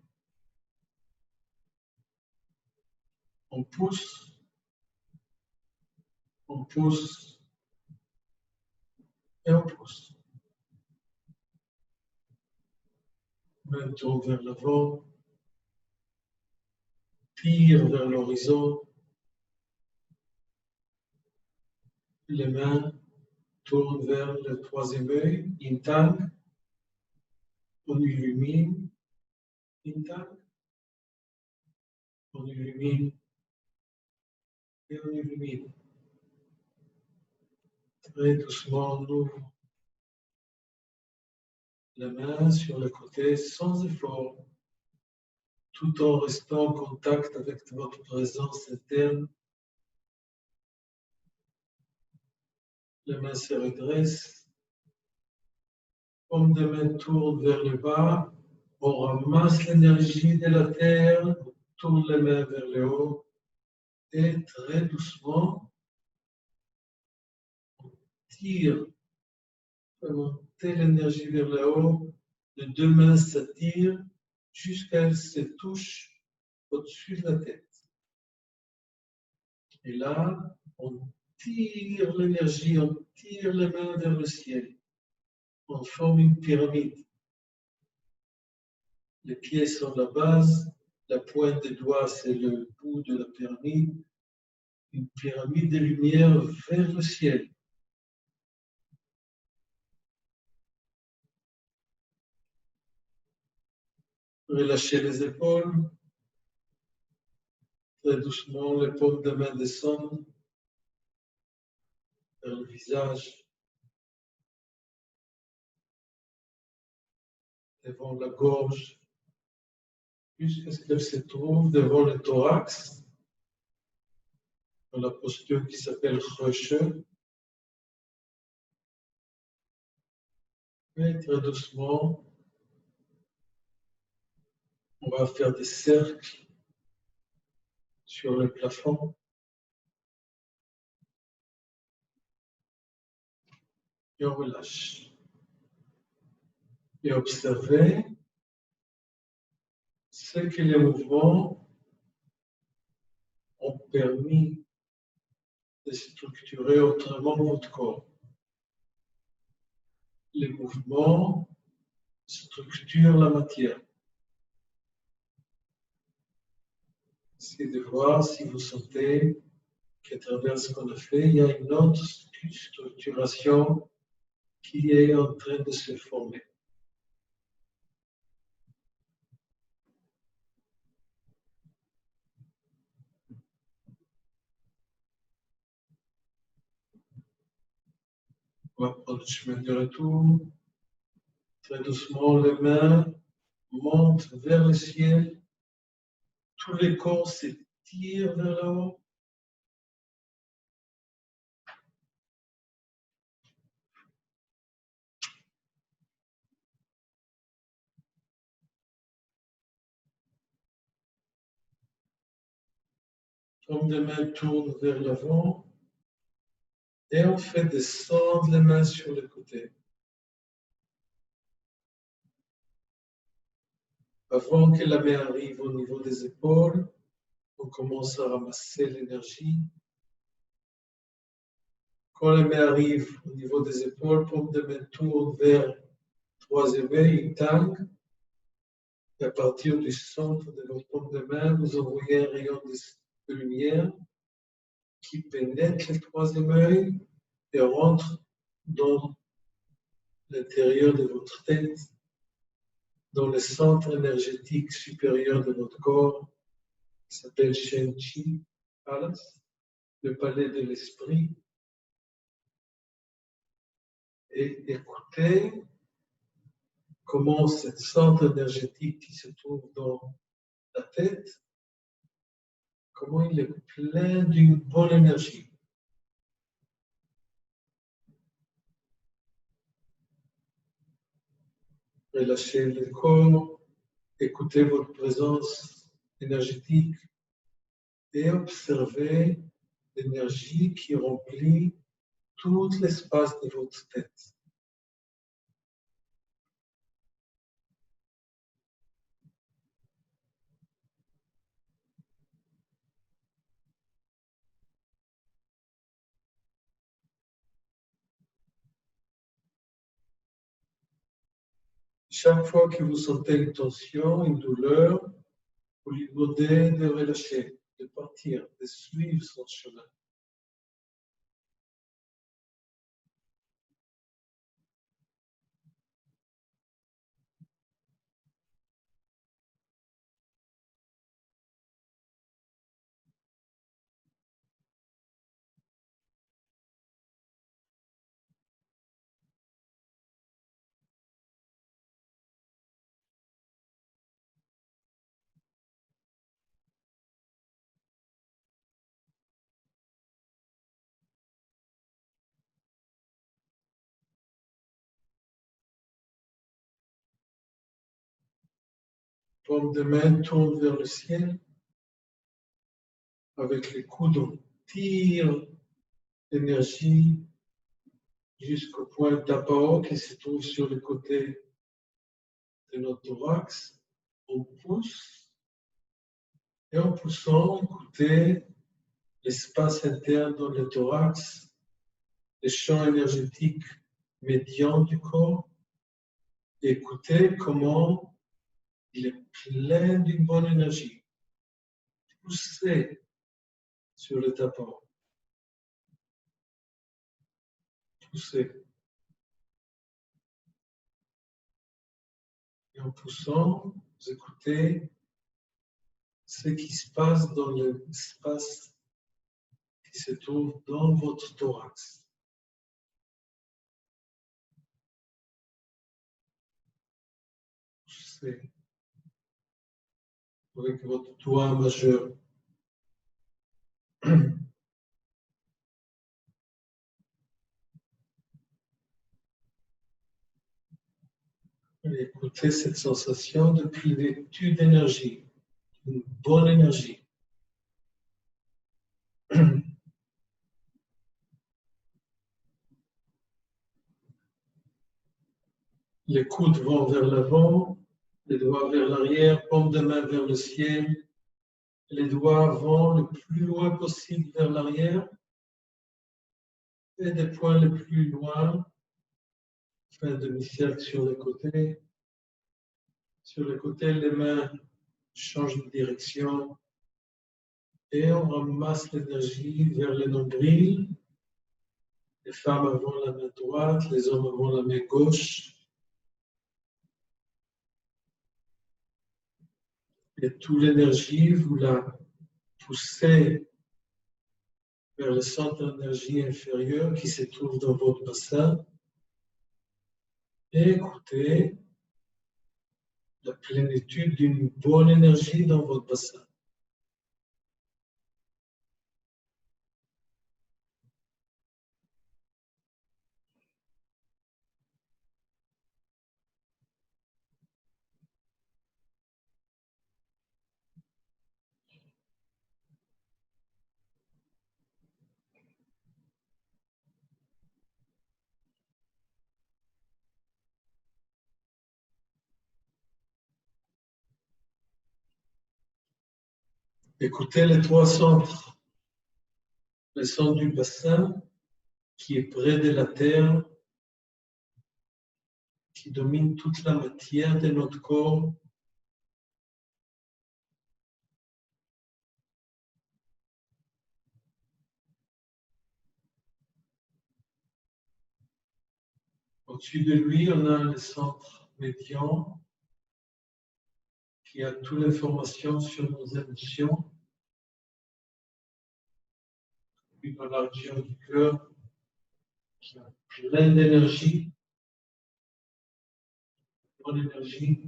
On pousse et on pousse. Main tourne vers l'avant, tire vers l'horizon. Les mains tournent vers le troisième œil, Intang. On illumine, Intang. On illumine et on illumine. Très doucement, on ouvre la main sur le côté sans effort, tout en restant en contact avec votre présence interne. Les mains se redressent. Paume de main tourne vers le bas. On ramasse l'énergie de la terre. On tourne les mains vers le haut. Et très doucement, on tire. On monter l'énergie vers le haut. Les deux mains s'attirent jusqu'à ce qu'elles se touchent au-dessus de la tête. Et là, on tire l'énergie, on tire les mains vers le ciel. On forme une pyramide. Les pieds sont la base, la pointe des doigts, c'est le bout de la pyramide. Une pyramide de lumière vers le ciel. Relâchez les épaules. Très doucement, les paumes de main descendent vers le visage. Devant la gorge, jusqu'à ce qu'elle se trouve devant le thorax. dans la posture qui s'appelle Roche. Et très doucement, on va faire des cercles sur le plafond. Et on relâche. Et observez ce que les mouvements ont permis de structurer autrement votre corps. Les mouvements structurent la matière. Essayez de voir si vous sentez qu'à travers ce qu'on a fait, il y a une autre structuration qui est en train de se former. On va prendre le chemin du retour. Très doucement, les mains montent vers le ciel. Tous les corps s'étirent vers le haut. Paume de main tourne vers l'avant. Et on fait descendre les mains sur les côtés. Avant que la main arrive au niveau des épaules, on commence à ramasser l'énergie. Quand la main arrive au niveau des épaules, paume de main tourne vers troisième œil, tangue. Et à partir du centre de votre paume de main, vous envoyez un rayon de lumière qui pénètre le troisième œil et rentre dans l'intérieur de votre tête, dans le centre énergétique supérieur de votre corps, qui s'appelle Shen Chi Palace, le palais de l'esprit. Et écoutez comment ce centre énergétique qui se trouve dans la tête, comment il est plein d'une bonne énergie. Relâchez le corps, écoutez votre présence énergétique et observez l'énergie qui remplit tout l'espace de votre tête. Chaque fois que vous sentez une tension, une douleur, vous lui demandez de relâcher, de partir, de suivre son chemin. Paume de main tourne vers le ciel. Avec les coudes, on tire l'énergie jusqu'au point d'Apao qui se trouve sur le côté de notre thorax. On pousse et en poussant, écoutez l'espace interne dans le thorax, les champs énergétiques médians du corps. Écoutez comment il est plein d'une bonne énergie. Poussez sur le tapon. Poussez. Et en poussant, vous écoutez ce qui se passe dans l'espace qui se trouve dans votre thorax. Poussez avec votre doigt majeur. Écoutez cette sensation de plénitude d'énergie, une bonne énergie. Les coudes vont vers l'avant, les doigts vers l'arrière, paume de main vers le ciel. Les doigts vont le plus loin possible vers l'arrière et des points le plus loin, fin demi-cercle sur les côtés. Sur les côtés, les mains changent de direction et on ramasse l'énergie vers le nombril. Les femmes avant la main droite, les hommes avant la main gauche. Et toute l'énergie, vous la poussez vers le centre d'énergie inférieur qui se trouve dans votre bassin. Et écoutez la plénitude d'une bonne énergie dans votre bassin. Écoutez les trois centres. Le centre du bassin qui est près de la terre, qui domine toute la matière de notre corps. Au-dessus de lui, on a le centre médian qui a toute l'information sur nos émotions. Puis dans la région du cœur, qui a plein d'énergie, bonne énergie.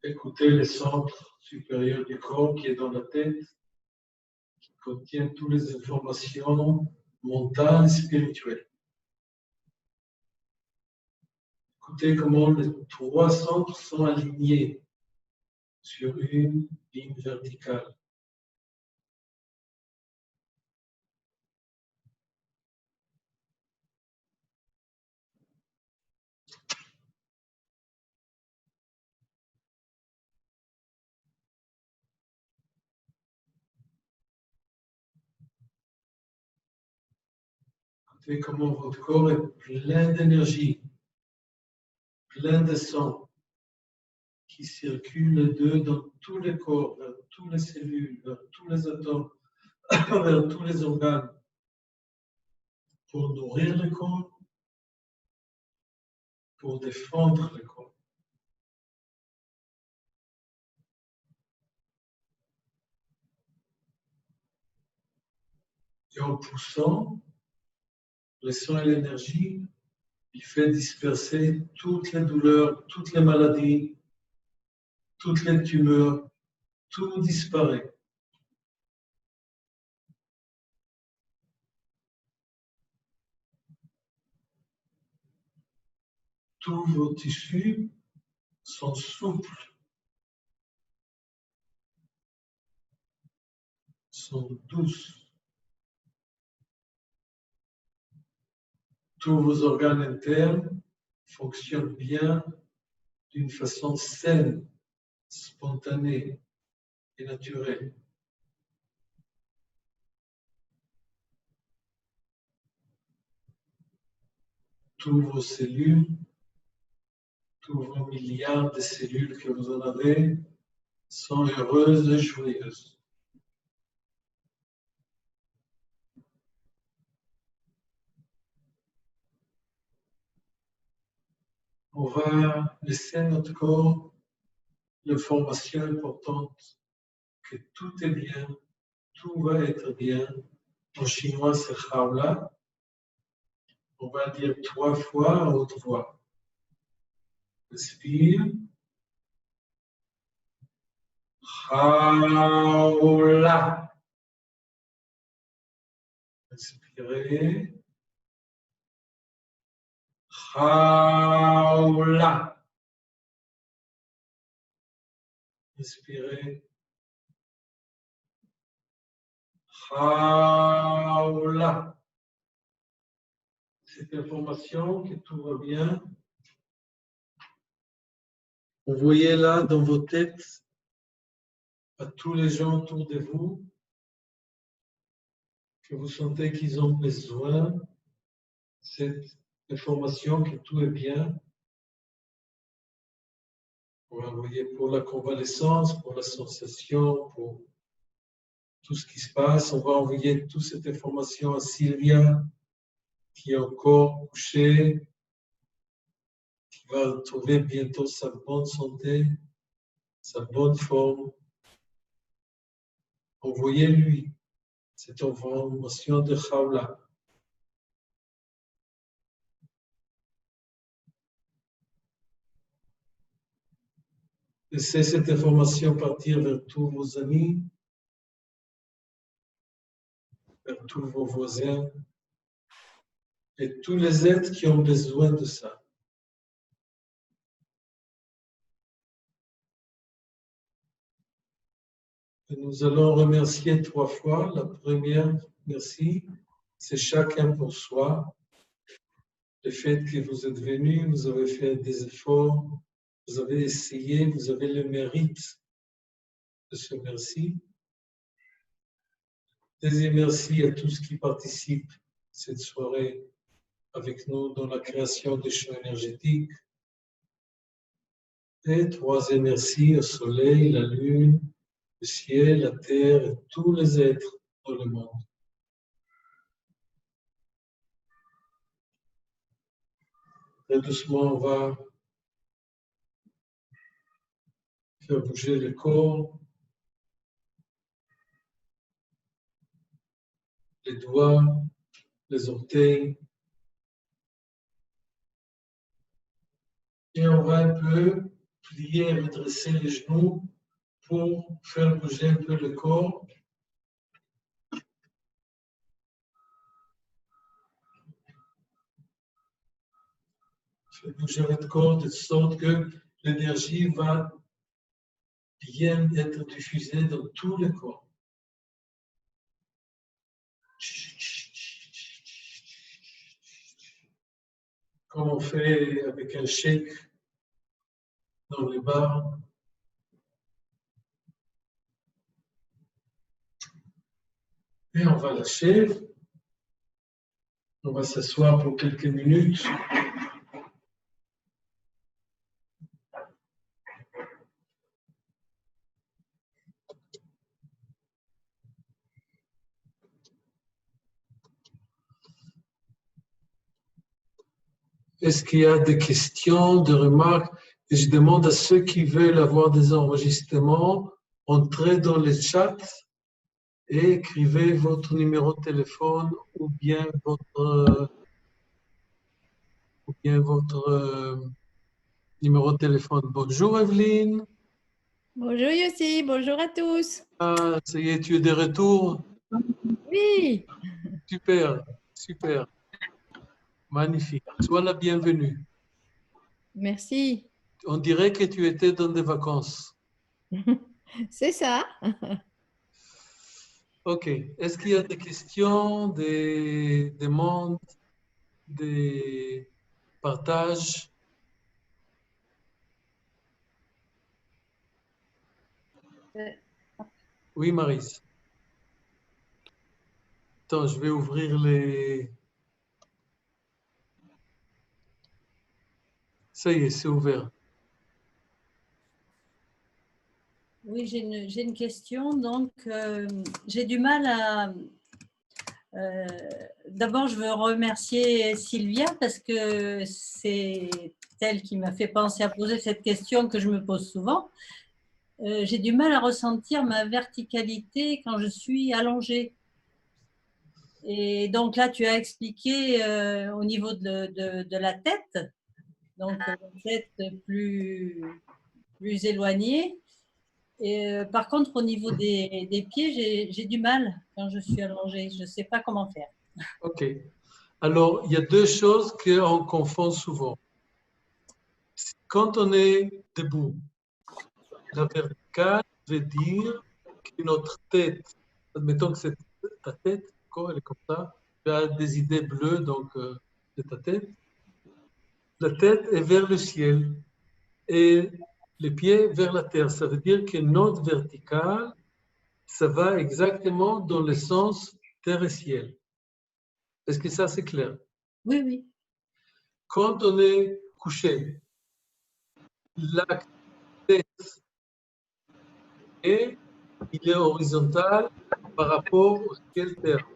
Écoutez le centre supérieur du corps qui est dans la tête, qui contient toutes les informations mentales et spirituelles. Écoutez comment les trois centres sont alignés sur une ligne verticale. Écoutez comment votre corps est plein d'énergie, plein de sang qui circule dans tous les corps, vers toutes les cellules, vers tous les atomes, vers tous les organes, pour nourrir le corps, pour défendre le corps. Et en poussant, le sang et l'énergie, il fait disperser toutes les douleurs, toutes les maladies, toutes les tumeurs, tout disparaît. Tous vos tissus sont souples, sont douces. Tous vos organes internes fonctionnent bien d'une façon saine, spontanée et naturelle. Tous vos cellules, tous vos milliards de cellules que vous en avez sont heureuses et joyeuses. On va laisser à notre corps l'information importante que tout est bien, tout va être bien. En chinois, c'est Haola. On va dire 3 fois à haute voix. Respire. Haola. Respirez. Haoula. Respirez. Haoula. Cette information que tout va bien. Envoyez-la dans vos têtes à tous les gens autour de vous que vous sentez qu'ils ont besoin de cette information que tout est bien. On va envoyer pour la convalescence, pour la sensation, pour tout ce qui se passe. On va envoyer toute cette information à Sylvia, qui est encore couchée, qui va trouver bientôt sa bonne santé, sa bonne forme. Envoyez-lui cette information de Khawla. Laissez cette information partir vers tous vos amis, vers tous vos voisins et tous les êtres qui ont besoin de ça. Et nous allons remercier 3 fois. La première, merci, c'est chacun pour soi. Le fait que vous êtes venus, vous avez fait des efforts, vous avez essayé, vous avez le mérite de ce merci. Deuxième merci à tous qui participent cette soirée avec nous dans la création des champs énergétiques. Et troisième merci au soleil, la lune, le ciel, la terre et tous les êtres dans le monde. Très doucement, on va faire bouger le corps, les doigts, les orteils. Et on va un peu plier et redresser les genoux pour faire bouger un peu le corps. Faire bouger votre corps de sorte que l'énergie va bien être diffusée dans tout le corps. Comme on fait avec un shake dans les bars. Et on va lâcher. On va s'asseoir pour quelques minutes. Est-ce qu'il y a des questions, des remarques? Et je demande à ceux qui veulent avoir des enregistrements, entrez dans le chat et écrivez votre numéro de téléphone ou bien votre numéro de téléphone. Bonjour Evelyne. Bonjour Yossi, bonjour à tous. Ah, ça y est, tu es de retour? Oui. Super, super. Magnifique. Sois la bienvenue. Merci. On dirait que tu étais dans des vacances. C'est ça. Ok. Est-ce qu'il y a des questions, des demandes, des partages? Oui, Maryse. Attends, je vais ouvrir les... Ça y est, c'est ouvert. Oui, j'ai une question. Donc, j'ai du mal à... D'abord, je veux remercier Sylvia parce que c'est elle qui m'a fait penser à poser cette question que je me pose souvent. J'ai du mal à ressentir ma verticalité quand je suis allongée. Et donc là, tu as expliqué au niveau de la tête, donc la tête plus éloignée. Et par contre, au niveau des pieds, j'ai du mal quand je suis allongée. Je ne sais pas comment faire. Ok. Alors, il y a deux choses qu'on confond souvent. Quand on est debout, la verticale veut dire que notre tête, admettons que c'est ta tête, quand elle est comme ça, tu as des idées bleues, donc c'est ta tête. La tête est vers le ciel et les pieds vers la terre. Ça veut dire que notre verticale, ça va exactement dans le sens terre et ciel. Est-ce que ça, c'est clair? Oui, oui. Quand on est couché, l'axe tête et il est horizontal par rapport au ciel-terre.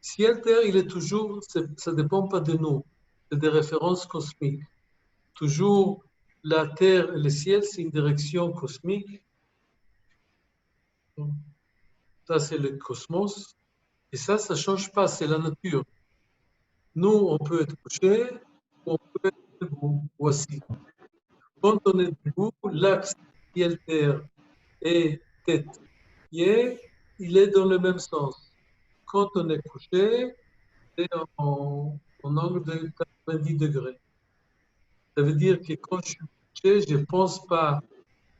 Ciel-terre, il est toujours, ça ne dépend pas de nous, c'est des références cosmiques. Toujours, la Terre et le ciel, c'est une direction cosmique. Ça, c'est le cosmos. Et ça ne change pas, c'est la nature. Nous, on peut être couché, on peut être debout ou assis. Quand on est debout, l'axe ciel-terre et tête-pied, il est dans le même sens. Quand on est couché, c'est en angle de 90 degrés. Ça veut dire que quand je suis couché, je ne pense pas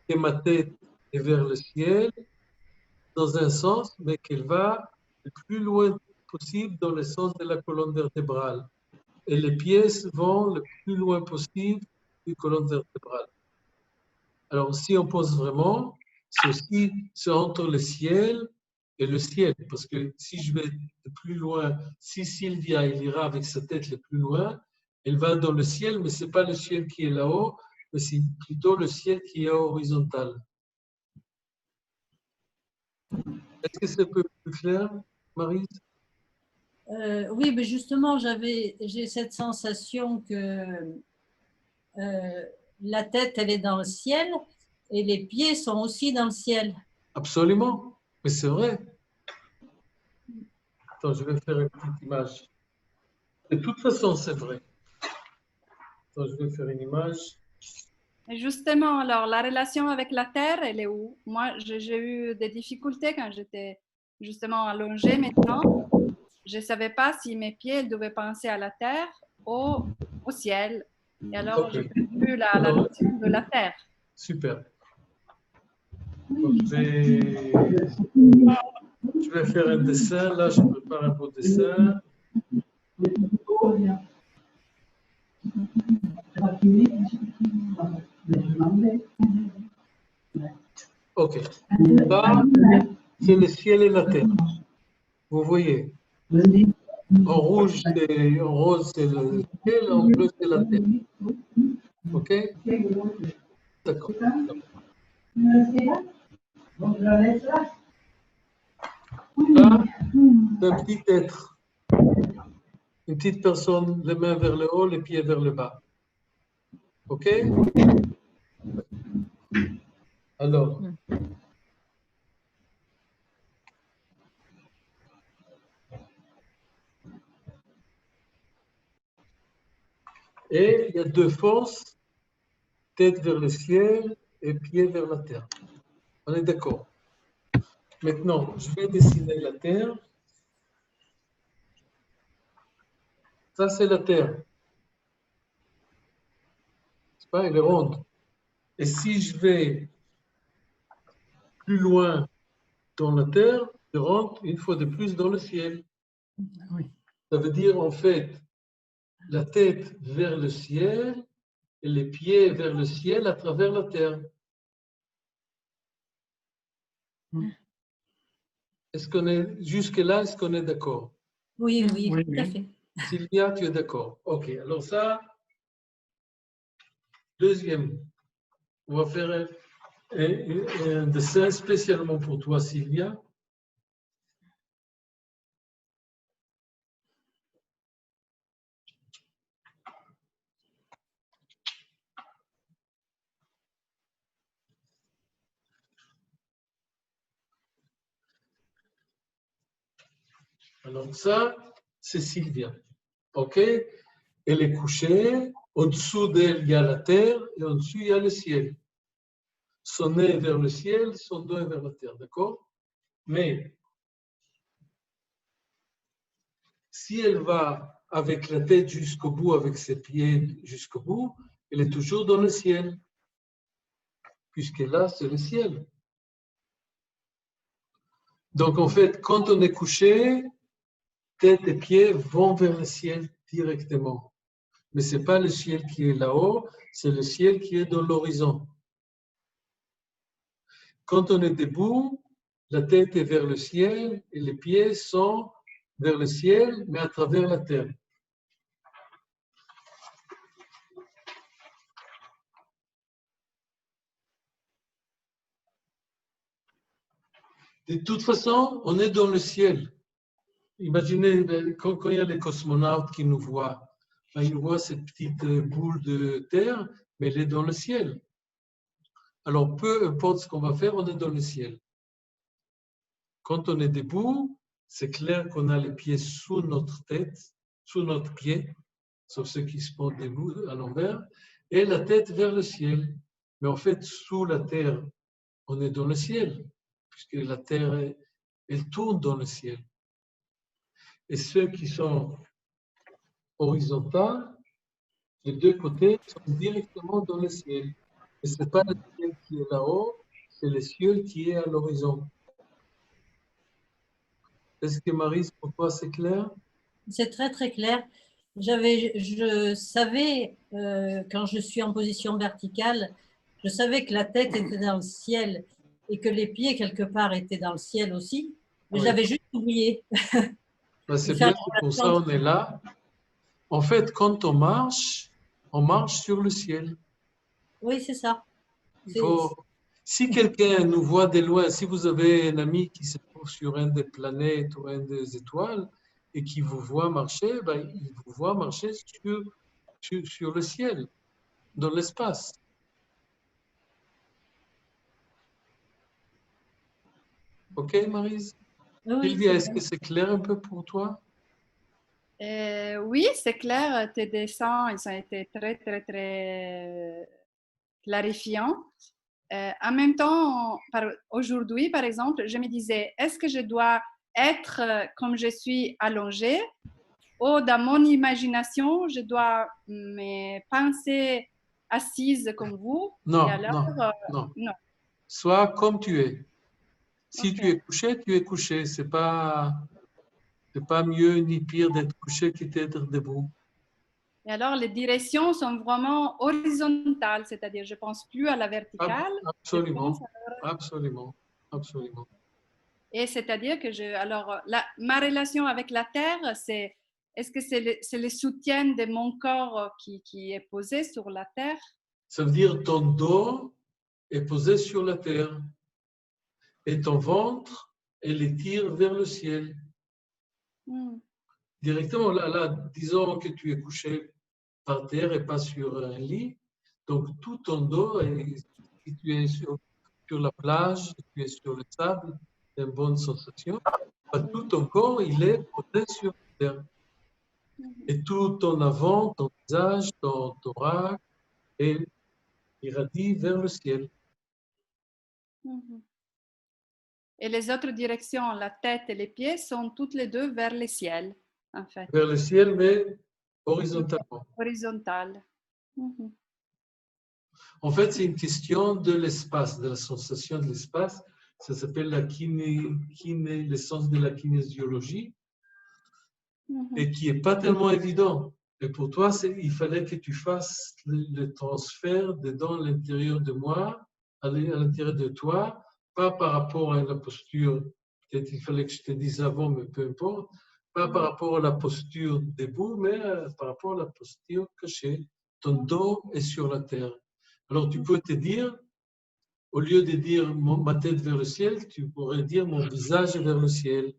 que ma tête est vers le ciel dans un sens, mais qu'elle va le plus loin possible dans le sens de la colonne vertébrale. Et les pieds vont le plus loin possible du colonne vertébrale. Alors, si on pense vraiment, c'est aussi entre le ciel et le ciel. Parce que si je vais le plus loin, si Sylvia elle ira avec sa tête le plus loin, elle va dans le ciel, mais ce n'est pas le ciel qui est là-haut, mais c'est plutôt le ciel qui est horizontal. Est-ce que c'est un peu plus clair, Maryse? Oui, mais justement, j'ai cette sensation que la tête, elle est dans le ciel et les pieds sont aussi dans le ciel. Absolument, mais c'est vrai. Attends, je vais faire une petite image. De toute façon, c'est vrai. Attends, je vais faire une image. Et justement, alors, la relation avec la terre, elle est où? Moi, j'ai eu des difficultés quand j'étais justement allongée maintenant. Je ne savais pas si mes pieds devaient penser à la terre ou au ciel. Et alors, Ok. j'ai perdu la Alors, notion de la terre. super. Donc, je vais faire un dessin. Là, je prépare un beau dessin. Ok. Là, c'est le ciel et la terre. Vous voyez. En rouge, en rose, c'est le ciel. En bleu, c'est la terre. Ok? D'accord. Là, c'est un petit être. Une petite personne, les mains vers le haut, les pieds vers le bas. OK? Alors, et il y a deux forces, tête vers le ciel et pieds vers la terre. On est d'accord? Maintenant, je vais dessiner la terre. Ça, c'est la terre. C'est pas, elle est ronde. Et si je vais plus loin dans la terre, je rentre une fois de plus dans le ciel. Oui. Ça veut dire, en fait, la tête vers le ciel et les pieds vers le ciel à travers la terre. Est-ce qu'on est, jusque-là, est-ce qu'on est d'accord? Oui, oui, tout à fait. Sylvia, tu es d'accord? OK. Alors ça, deuxième, on va faire un dessin spécialement pour toi, Sylvia. Alors ça, c'est Sylvia. OK? Elle est couchée. En dessous d'elle, il y a la terre et en dessous, il y a le ciel. Son nez est vers le ciel, son dos est vers la terre. D'accord? Mais Si elle va avec la tête jusqu'au bout, avec ses pieds jusqu'au bout, elle est toujours dans le ciel. Puisque là, c'est le ciel. Donc, en fait, quand on est couché, tête et pieds vont vers le ciel directement. Mais ce n'est pas le ciel qui est là-haut, c'est le ciel qui est dans l'horizon. Quand on est debout, la tête est vers le ciel et les pieds sont vers le ciel, mais à travers la terre. De toute façon, on est dans le ciel. Imaginez, quand il y a les cosmonautes qui nous voient, ils voient cette petite boule de terre, mais elle est dans le ciel. Alors, peu importe ce qu'on va faire, on est dans le ciel. Quand on est debout, c'est clair qu'on a les pieds sous notre tête, sous notre pied, sauf ceux qui se portent debout à l'envers, et la tête vers le ciel. Mais en fait, sous la terre, on est dans le ciel, puisque la terre, elle tourne dans le ciel. Et ceux qui sont horizontaux, les deux côtés sont directement dans le ciel. Et ce n'est pas le ciel qui est là-haut, c'est le ciel qui est à l'horizon. Est-ce que Marie, pour toi, c'est clair? C'est très, très clair. Je savais, quand je suis en position verticale, je savais que la tête était dans le ciel et que les pieds, quelque part, étaient dans le ciel aussi. Mais Oui. j'avais juste oublié. Ben, c'est bien, c'est pour ça qu'on est là. En fait, quand on marche sur le ciel. Oui, c'est ça. Si quelqu'un nous voit de loin, si vous avez un ami qui se trouve sur une des planètes ou une des étoiles et qui vous voit marcher, ben, il vous voit marcher sur le ciel, dans l'espace. OK, Maryse? Oui, Sylvia, est-ce que c'est clair un peu pour toi? Oui, c'est clair. Tes dessins, ils ont été très, très, très clarifiants. En même temps, aujourd'hui, par exemple, je me disais, est-ce que je dois être comme je suis allongée ou dans mon imagination, je dois me penser assise comme vous? Non, Et alors, non. non. Sois comme tu es. Si Ok. tu es couché, tu es couché. C'est pas mieux ni pire d'être couché que d'être debout. Et alors, les directions sont vraiment horizontales, c'est-à-dire je ne pense plus à la verticale. Absolument, absolument, absolument. Et c'est-à-dire que ma relation avec la Terre, est-ce que c'est le soutien de mon corps qui est posé sur la Terre? Ça veut dire ton dos est posé sur la terre et ton ventre, elle étire vers le ciel. Directement, là, disons que tu es couché par terre et pas sur un lit. Donc, tout ton dos, si tu es sur la plage, si tu es sur le sable, c'est une bonne sensation. Tout ton corps, il est posé sur la terre. Et tout ton avant, ton visage, ton thorax, est irradie vers le ciel. Et les autres directions, la tête et les pieds, sont toutes les deux vers le ciel, en fait. Vers le ciel, mais horizontalement. Horizontal. En fait, c'est une question de l'espace, de la sensation de l'espace. Ça s'appelle l'essence de la kinésiologie et qui n'est pas tellement évident. Et pour toi, il fallait que tu fasses le transfert dans l'intérieur de moi, à l'intérieur de toi, pas par rapport à la posture, peut-être il fallait que je te dise avant, mais peu importe, pas par rapport à la posture debout, mais par rapport à la posture cachée. Ton dos est sur la terre. Alors tu peux te dire, au lieu de dire ma tête vers le ciel, tu pourrais dire mon visage est vers le ciel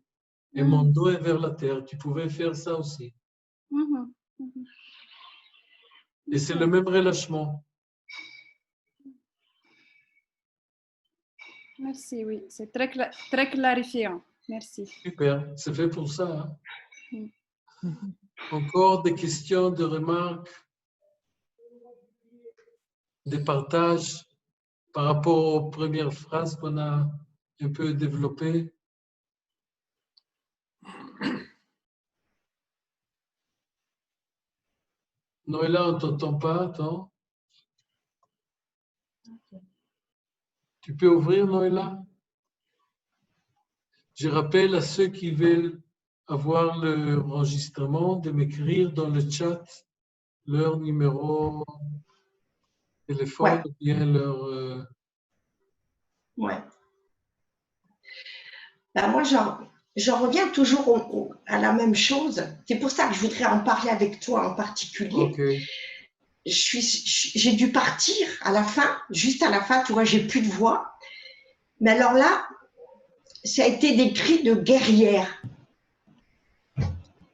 et mon dos est vers la terre. Tu pouvais faire ça aussi. Et c'est le même relâchement. Merci, oui, c'est très clarifiant. Merci. Super, c'est fait pour ça. Hein? Encore des questions, des remarques, des partages par rapport aux premières phrases qu'on a un peu développées. Noëlla, on ne t'entend pas, attends. Tu peux ouvrir, Noëlla? Je rappelle à ceux qui veulent avoir l'enregistrement de m'écrire dans le chat leur numéro de téléphone ou bien leur... Ouais. Ben, moi, j'en reviens toujours à la même chose. C'est pour ça que je voudrais en parler avec toi en particulier. Ok. J'ai dû partir à la fin, juste à la fin, tu vois, j'ai plus de voix. Mais alors là, ça a été des cris de guerrière.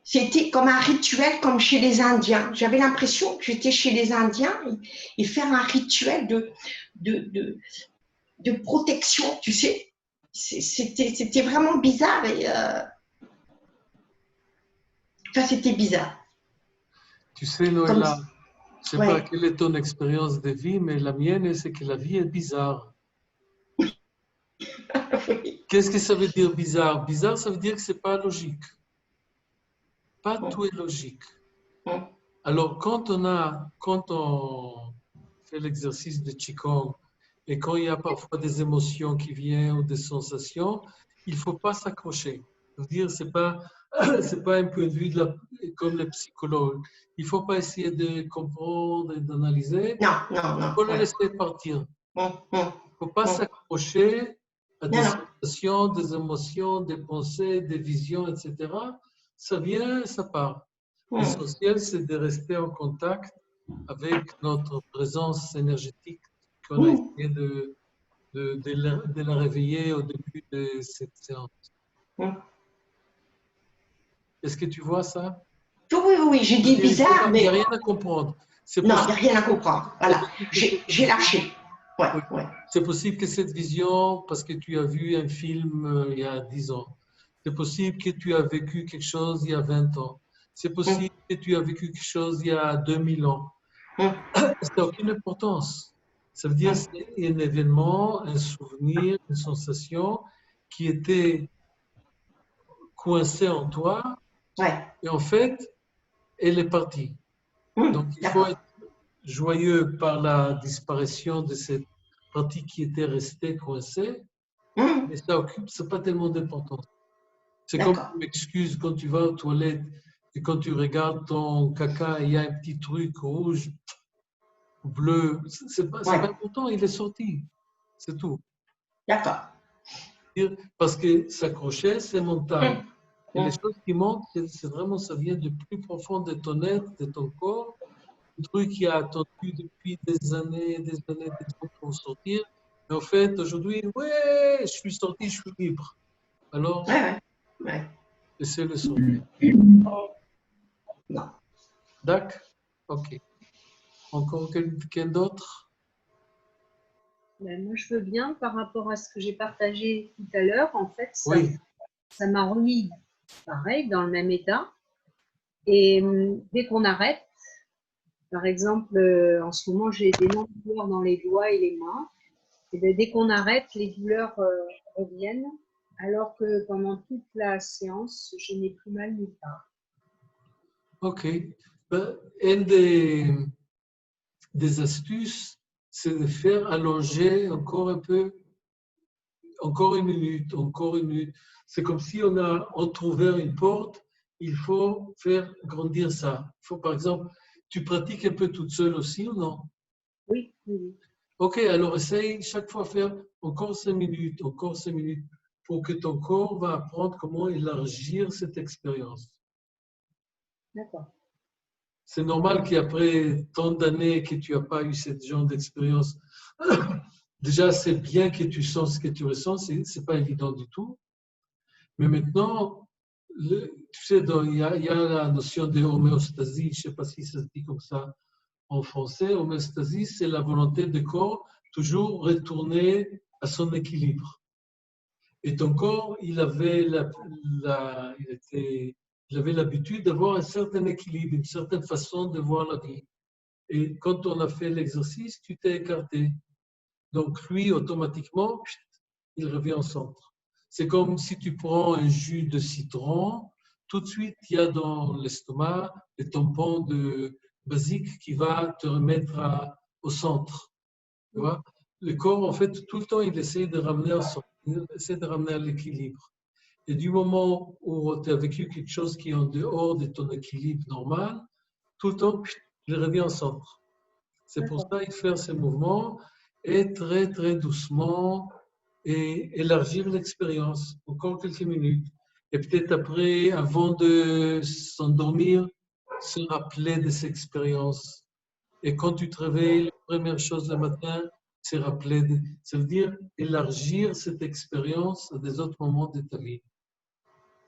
C'était comme un rituel, comme chez les Indiens. J'avais l'impression que j'étais chez les Indiens et faire un rituel de protection, tu sais. C'était vraiment bizarre. Enfin, c'était bizarre. Tu sais, Noëlla, je ne sais Ouais. pas quelle est ton expérience de vie, mais la mienne, c'est que la vie est bizarre. Oui. Qu'est-ce que ça veut dire bizarre? Bizarre, ça veut dire que ce n'est pas logique. Pas tout est logique. Alors, quand on fait l'exercice de Qigong et quand il y a parfois des émotions qui viennent ou des sensations, il ne faut pas s'accrocher. C'est-à-dire, ce n'est pas un point de vue comme les psychologues. Il ne faut pas essayer de comprendre et d'analyser. Non. Il faut le laisser partir. Il ne faut pas Non. s'accrocher à des Non. sensations, des émotions, des pensées, des visions, etc. Ça vient, ça part. L'essentiel, c'est de rester en contact avec notre présence énergétique qu'on a essayé de la réveiller au début de cette séance. Est-ce que tu vois ça? Oui, j'ai dit bizarre, mais... Il n'y a rien à comprendre. Non, il n'y a rien à comprendre. Voilà, j'ai lâché. Ouais. C'est possible que cette vision, parce que tu as vu un film il y a 10 ans, c'est possible que tu as vécu quelque chose il y a 20 ans, c'est possible que tu as vécu quelque chose il y a 2000 ans. Ça n'a aucune importance. Ça veut dire que c'est un événement, un souvenir, une sensation qui était coincée en toi et en fait, elle est partie. Donc, il faut être joyeux par la disparition de cette partie qui était restée coincée, mais ça occupe, c'est pas tellement d'importance. C'est comme tu m'excuses quand tu vas aux toilettes et quand tu regardes ton caca, il y a un petit truc rouge ou bleu, c'est pas important, il est sorti, c'est tout. D'accord. Parce que s'accrocher, c'est mental. Et les choses qui montent, c'est vraiment, ça vient du plus profond de ton être, de ton corps, un truc qui a attendu depuis des années pour sortir. Mais en fait, aujourd'hui, ouais, je suis sorti, je suis libre. Alors, laissez le sortir. Non. D'accord? Ok. Encore quelqu'un d'autre? Ben, moi, je veux bien par rapport à ce que j'ai partagé tout à l'heure. En fait, ça m'a remis pareil dans le même état. Et dès qu'on arrête, par exemple, en ce moment, j'ai des douleurs dans les doigts et les mains. Et bien, dès qu'on arrête, les douleurs reviennent, alors que pendant toute la séance, je n'ai plus mal nulle part. Ok. Une des astuces, c'est de faire allonger encore un peu, encore une minute, encore une minute. C'est comme si on a entrouvert une porte, il faut faire grandir ça. Il faut, par exemple, tu pratiques un peu toute seule aussi ou non? Oui. Ok, alors essaye chaque fois faire encore 5 minutes, pour que ton corps va apprendre comment élargir cette expérience. D'accord. C'est normal qu'après tant d'années que tu n'as pas eu ce genre d'expérience, déjà c'est bien que tu sens ce que tu ressens, ce n'est pas évident du tout. Mais maintenant, tu sais, il y a la notion de homéostasie, je ne sais pas si ça se dit comme ça en français. Homéostasie, c'est la volonté du corps toujours retourner à son équilibre. Et ton corps, il avait l'habitude d'avoir un certain équilibre, une certaine façon de voir la vie. Et quand on a fait l'exercice, tu t'es écarté. Donc lui, automatiquement, il revient au centre. C'est comme si tu prends un jus de citron, tout de suite, il y a dans l'estomac les tampons basique qui va te remettre au centre. Tu vois? Le corps, en fait, tout le temps, il essaie de ramener à l'équilibre. Et du moment où tu as vécu quelque chose qui est en dehors de ton équilibre normal, tout le temps, il revient au centre. C'est pour ça qu'il fait ces mouvements et très, très doucement et élargir l'expérience. Encore quelques minutes. Et peut-être après, avant de s'endormir, se rappeler de cette expérience. Et quand tu te réveilles, la première chose le matin, c'est rappeler. Ça veut dire élargir cette expérience à des autres moments de ta vie.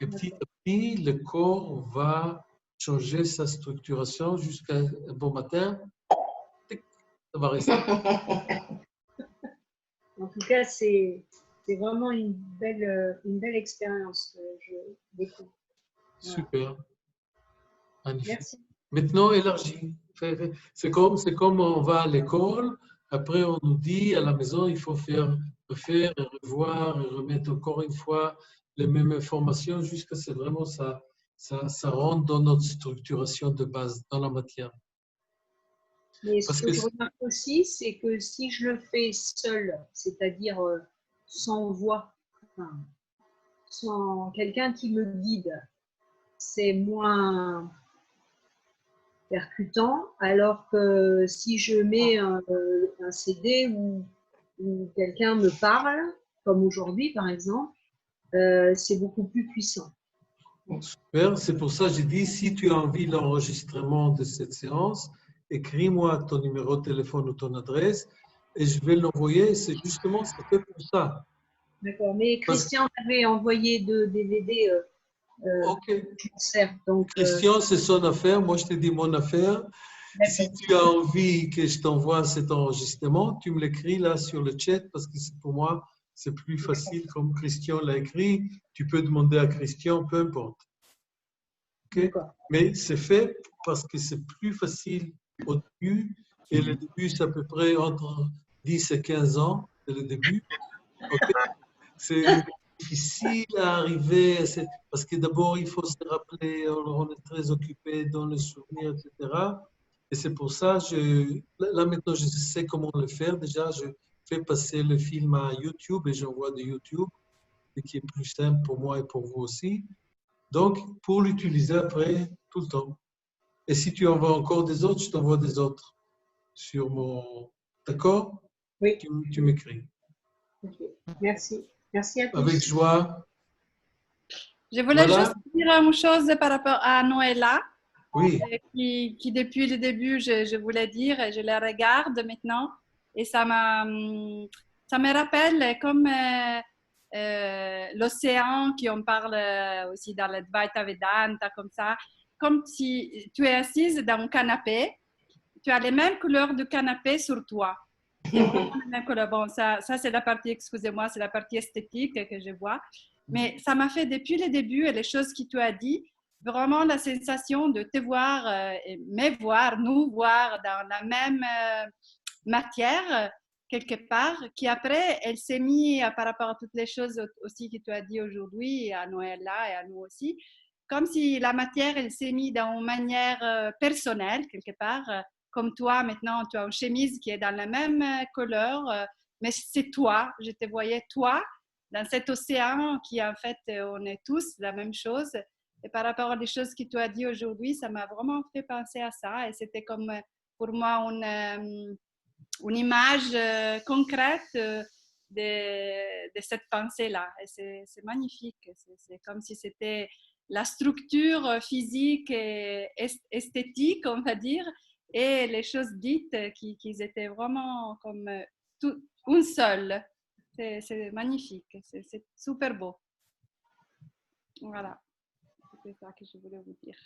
Et petit à petit, le corps va changer sa structuration jusqu'à un bon matin. Ça va rester. En tout cas, c'est vraiment une belle expérience que je découvre. Voilà. Super. Magnifique. Merci. Maintenant, élargi. C'est comme on va à l'école. Après, on nous dit à la maison, il faut refaire et revoir et remettre encore une fois les mêmes informations jusqu'à ce que vraiment ça rentre dans notre structuration de base, dans la matière. Mais ce que je remarque aussi, c'est que si je le fais seul, c'est-à-dire sans voix, enfin, sans quelqu'un qui me guide, c'est moins percutant, alors que si je mets un CD où quelqu'un me parle, comme aujourd'hui par exemple, c'est beaucoup plus puissant. Super, c'est pour ça que j'ai dit, si tu as envie de l'enregistrement de cette séance, écris-moi ton numéro de téléphone ou ton adresse et je vais l'envoyer. C'est justement ce fait pour ça. D'accord, mais Christian m'avait envoyé deux DVD. Ok. Donc, Christian, c'est son affaire. Moi, je te dis mon affaire. Si tu as envie que je t'envoie cet enregistrement, tu me l'écris là sur le chat parce que pour moi, c'est plus facile comme Christian l'a écrit. Tu peux demander à Christian, peu importe. Okay? Mais c'est fait parce que c'est plus facile au début. Et le début, c'est à peu près entre 10 et 15 ans. C'est le début. Okay? C'est difficile à arriver, parce que d'abord, il faut se rappeler, on est très occupé dans les souvenirs, etc. Et c'est pour ça, là maintenant, je sais comment le faire. Déjà, je fais passer le film à YouTube et j'envoie de YouTube, ce qui est plus simple pour moi et pour vous aussi. Donc, pour l'utiliser après, tout le temps. Et si tu envoies encore des autres, je t'envoie des autres sur mon... D'accord? Oui. Tu m'écris. Okay. Merci. Merci à tous. Avec joie. Je voulais juste dire une chose par rapport à Noëlla. Oui. Qui depuis le début, je voulais dire, et je la regarde maintenant. Et ça me rappelle comme l'océan qui on parle aussi dans le Dvaita Vedanta, comme ça. Comme si tu es assise dans un canapé, tu as les mêmes couleurs du canapé sur toi. Bon, ça c'est la partie, excusez-moi, c'est la partie esthétique que je vois. Mais ça m'a fait depuis le début et les choses que tu as dit, vraiment la sensation de te voir, me voir, nous voir dans la même matière quelque part, qui après, elle s'est mise par rapport à toutes les choses aussi que tu as dit aujourd'hui, à Noëlla et à nous aussi, comme si la matière, elle s'est mise dans une manière personnelle quelque part. Comme toi, maintenant, tu as une chemise qui est dans la même couleur, mais c'est toi, je te voyais toi, dans cet océan qui, en fait, on est tous la même chose. Et par rapport aux choses que tu as dit aujourd'hui, ça m'a vraiment fait penser à ça. Et c'était comme, pour moi, une image concrète de cette pensée-là. Et c'est magnifique. C'est comme si c'était la structure physique et esthétique, on va dire, et les choses dites qui étaient vraiment comme une seule. C'est magnifique, c'est super beau. Voilà, c'est ça que je voulais vous dire.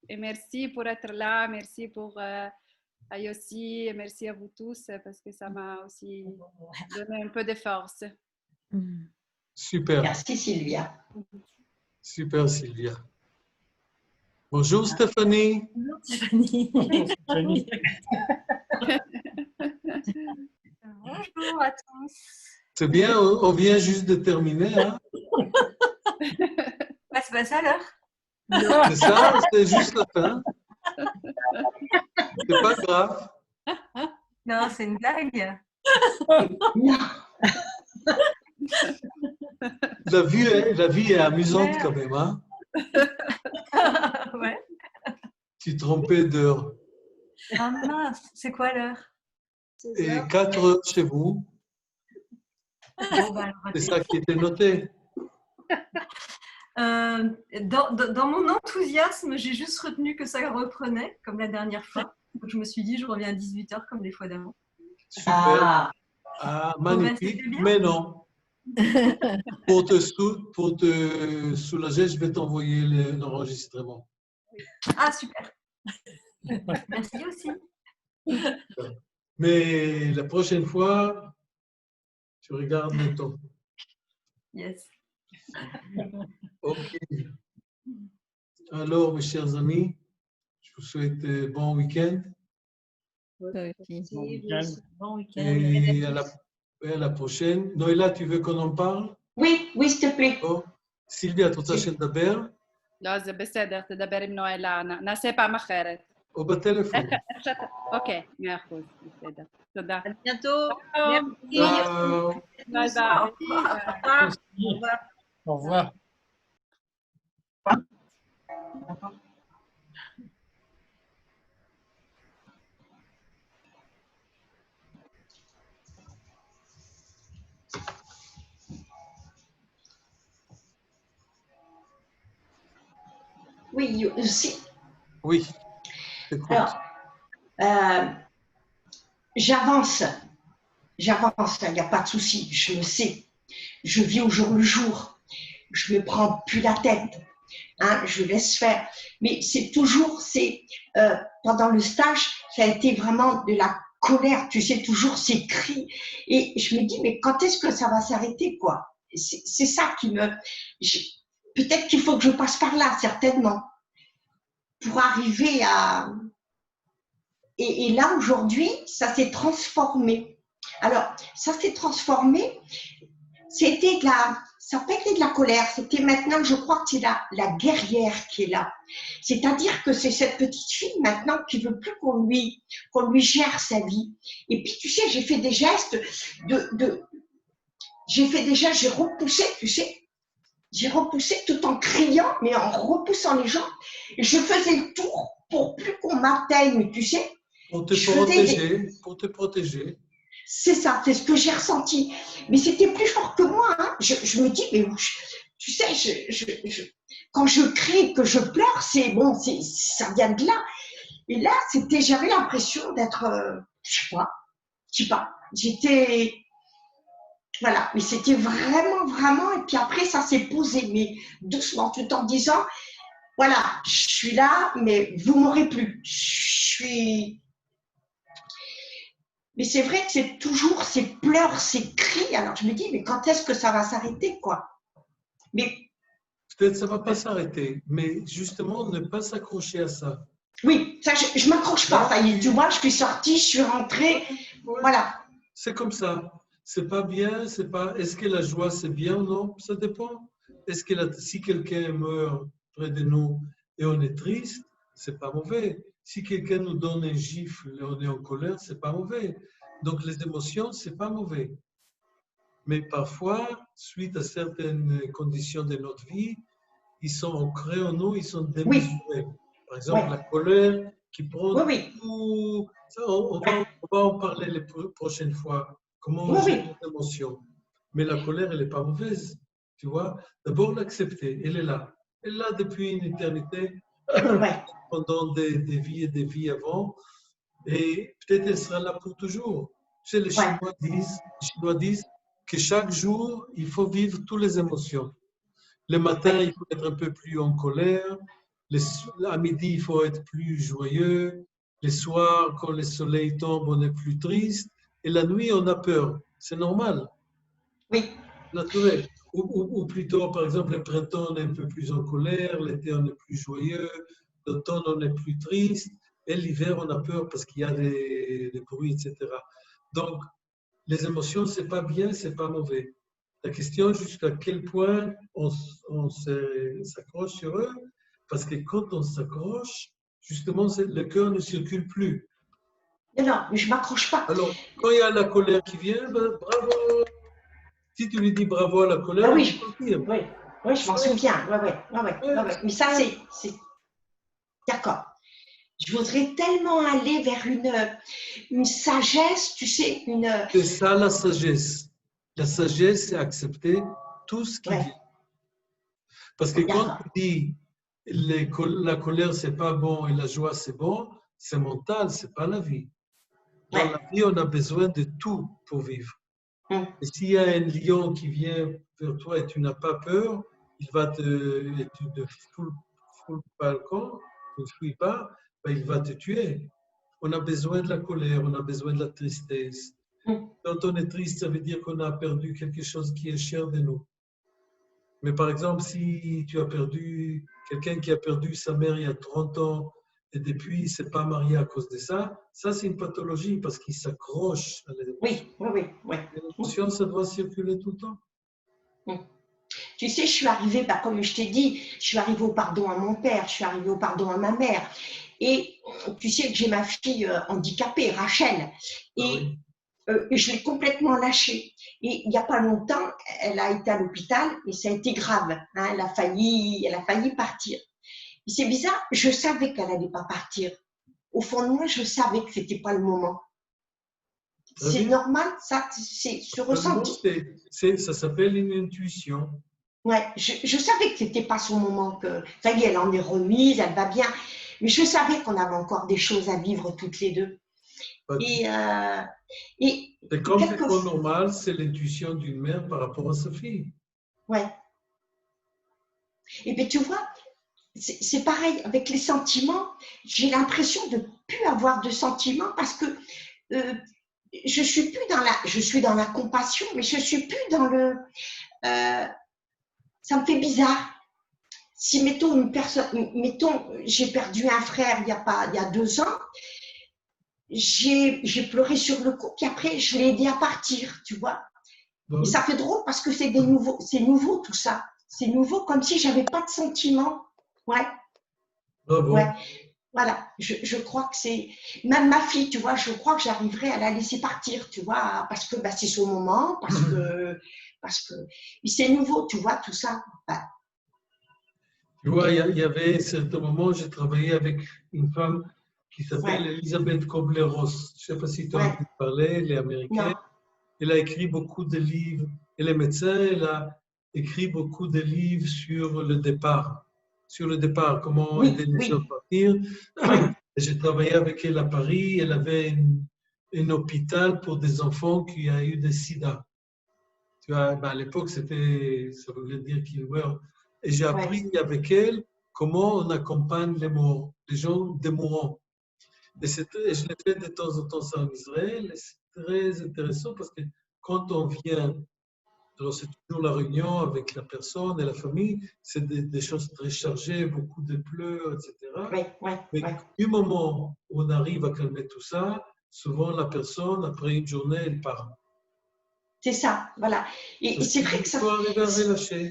Et merci pour être là, merci pour Yossi, et merci à vous tous parce que ça m'a aussi donné un peu de force. Super. Merci Sylvia. Super Sylvia. Bonjour Stéphanie. Bonjour Stéphanie. Bonjour à tous. C'est bien, on vient juste de terminer. Hein? C'est pas ça l'heure? C'est ça, c'est juste la fin. C'est pas grave. Non, c'est une blague. Non. La vie est amusante quand même. Hein? Ouais. Tu te trompais d'heure. Ah mince, c'est quoi l'heure? Et 4 heures chez vous, Bon, bah, alors, c'est ça qui était noté. dans mon enthousiasme, j'ai juste retenu que ça reprenait, comme la dernière fois. Donc, je me suis dit, je reviens à 18h comme les fois d'avant. Super. Ah, Ah, Bon, ben, magnifique. c'était bien. Mais non. Pour te soulager, je vais t'envoyer l'enregistrement. Ah, super. Merci aussi. Mais la prochaine fois, tu regardes le temps. Yes. OK. Alors, mes chers amis, je vous souhaite bon week-end Toi aussi. Bon week-end. Bon week-end. et à la prochaine. Noëlla, tu veux qu'on en parle? oui, oui, s'il te plaît. Oh. سيلفيا, את רוצה שנדבר? לא, זה בסדר, תדבר עם נואלה, נעשה פעם אחרת. או בטלפון? אוקיי, 100%, בסדר. תודה. À bientôt. Merci. Ciao. ביי ביי. Au revoir. Au revoir. Oui, aussi. Oui. Écoute. Alors, j'avance, il n'y a pas de souci, je le sais. Je vis au jour le jour, je ne me prends plus la tête, hein, je laisse faire. Mais c'est toujours, pendant le stage, ça a été vraiment de la colère, tu sais, toujours ces cris. Et je me dis, mais quand est-ce que ça va s'arrêter, quoi? C'est ça qui me... Peut-être qu'il faut que je passe par là, certainement, pour arriver à... Et là, aujourd'hui, ça s'est transformé. Alors, ça s'est transformé, c'était de la... Ça n'a pas été de la colère, c'était maintenant, je crois que c'est la guerrière qui est là. C'est-à-dire que c'est cette petite fille maintenant qui ne veut plus qu'on lui gère sa vie. Et puis, tu sais, j'ai fait des gestes j'ai repoussé, tu sais, j'ai repoussé tout en criant, mais en repoussant les gens. Et je faisais le tour pour plus qu'on m'atteigne, tu sais. Pour te protéger. C'est ça, c'est ce que j'ai ressenti. Mais c'était plus fort que moi. Hein. Je me dis, mais tu sais, quand je crie, que je pleure, c'est bon, ça vient de là. Et là, j'avais l'impression d'être, je sais pas, j'étais, voilà, mais c'était vraiment, vraiment, et puis après, ça s'est posé, mais doucement, tout en disant, voilà, je suis là, mais vous m'aurez plus. Mais c'est vrai que c'est toujours ces pleurs, ces cris. Alors je me dis, mais quand est-ce que ça va s'arrêter, quoi? Mais peut-être ça ne va pas s'arrêter, mais justement, ne pas s'accrocher à ça. Oui, ça, je ne m'accroche pas. Ça y est, tu vois, je suis sortie, je suis rentrée. Ouais. Voilà. C'est comme ça. C'est pas bien, c'est pas. Est-ce que la joie c'est bien ou non? Ça dépend. Est-ce que si quelqu'un meurt près de nous et on est triste, c'est pas mauvais. Si quelqu'un nous donne un gifle et on est en colère, c'est pas mauvais. Donc les émotions, c'est pas mauvais. Mais parfois, suite à certaines conditions de notre vie, ils sont ancrés en nous, ils sont démesurés. Par exemple, la colère qui prend tout. Ça, on va en parler les prochaines fois. Comment on gère les émotions. Mais la colère, elle n'est pas mauvaise. Tu vois, d'abord l'accepter. Elle est là. Elle est là depuis une éternité, pendant des vies et des vies avant. Et peut-être elle sera là pour toujours. Tu sais, les Chinois disent que chaque jour, il faut vivre toutes les émotions. Le matin, il faut être un peu plus en colère. À midi, il faut être plus joyeux. Les soirs, quand le soleil tombe, on est plus triste. Et la nuit, on a peur. C'est normal. Oui. Naturel. Ou plutôt, par exemple, le printemps, on est un peu plus en colère. L'été, on est plus joyeux. L'automne, on est plus triste. Et l'hiver, on a peur parce qu'il y a des bruits, etc. Donc, les émotions, ce n'est pas bien, ce n'est pas mauvais. La question, jusqu'à quel point on s'accroche sur eux, parce que quand on s'accroche, justement, le cœur ne circule plus. Non, mais je ne m'accroche pas. Alors, quand il y a la colère qui vient, ben, bravo. Si tu lui dis bravo à la colère, Ah elle oui, va partir. oui, je m'en souviens. Ouais. Mais ça, c'est d'accord. Je voudrais tellement aller vers une sagesse, tu sais, C'est ça la sagesse. La sagesse, c'est accepter tout ce qui ouais, vient. Parce que quand d'accord. tu dis la colère, c'est pas bon et la joie, c'est bon, c'est mental, c'est pas la vie. Dans Ouais. la vie, on a besoin de tout pour vivre. Hum. Et s'il y a un lion qui vient vers toi et tu n'as pas peur, il va et tu ne foules pas le camp, ne fuis pas, ben il va te tuer. On a besoin de la colère, on a besoin de la tristesse. Hum. Quand on est triste, ça veut dire qu'on a perdu quelque chose qui est cher de nous. Mais par exemple, si tu as perdu quelqu'un qui a perdu sa mère il y a 30 ans et depuis il ne s'est pas marié à cause de ça, ça c'est une pathologie parce qu'il s'accroche à l'émotion. Oui. L'émotion, ça doit circuler tout le temps. Hum. Tu sais, je suis arrivée, bah, comme je t'ai dit, je suis arrivée au pardon à mon père, je suis arrivée au pardon à ma mère. Et tu sais que j'ai ma fille handicapée, Rachel. Ah Et oui. je l'ai complètement lâchée. Et il n'y a pas longtemps, elle a été à l'hôpital et ça a été grave. Hein, elle a failli partir. Et c'est bizarre, je savais qu'elle n'allait pas partir. Au fond de moi, je savais que ce n'était pas le moment. Très C'est bien. normal, ça, c'est ce ressenti. Ça s'appelle une intuition. Ouais, je savais que c'était pas son moment, que ça y est, elle en est remise, elle va bien. Mais je savais qu'on avait encore des choses à vivre toutes les deux. Et, euh, et C'est comme c'est quelquefois, normal, c'est l'intuition d'une mère par rapport à sa fille. ouais. Et puis tu vois, c'est pareil avec les sentiments. J'ai l'impression de plus avoir de sentiments parce que je suis dans la compassion, mais je suis plus dans le. Ça me fait bizarre. Si mettons j'ai perdu un frère il y a 2 ans, j'ai pleuré sur le coup, puis après je l'ai aidé à partir, tu vois. Bah Et oui. ça fait drôle parce que c'est nouveau tout ça. C'est nouveau comme si j'avais pas de sentiments. Ouais, Bravo. voilà. Je crois que c'est même ma fille, tu vois. Je crois que j'arriverai à la laisser partir, tu vois, parce que bah, c'est son moment, parce que c'est nouveau, tu vois, tout ça. Bah, Tu vois, il y avait à un certain moment, j'ai travaillé avec une femme qui s'appelle ouais, Elisabeth Kobler-Ross. Je ne sais pas si tu as ouais, entendu parler, elle est américaine. non, Elle a écrit beaucoup de livres. Elle est médecin, elle a écrit beaucoup de livres sur le départ. Sur le départ, comment aider les gens à partir. ouais, J'ai travaillé avec elle à Paris. Elle avait un hôpital pour des enfants qui ont eu des sida. Tu vois, ben à l'époque, ça voulait dire qu'ils meurent. Et j'ai ouais. appris avec elle comment on accompagne les morts, les gens des mourants. Et je l'ai fait de temps en temps ça en Israël. Et c'est très intéressant parce que quand on vient, alors c'est toujours la réunion avec la personne et la famille, c'est des choses très chargées, beaucoup de pleurs, etc. Mais du moment où on arrive à calmer tout ça, souvent la personne, après une journée, elle part. C'est ça, voilà. Et c'est vrai que ça. Il faut arriver à relâcher.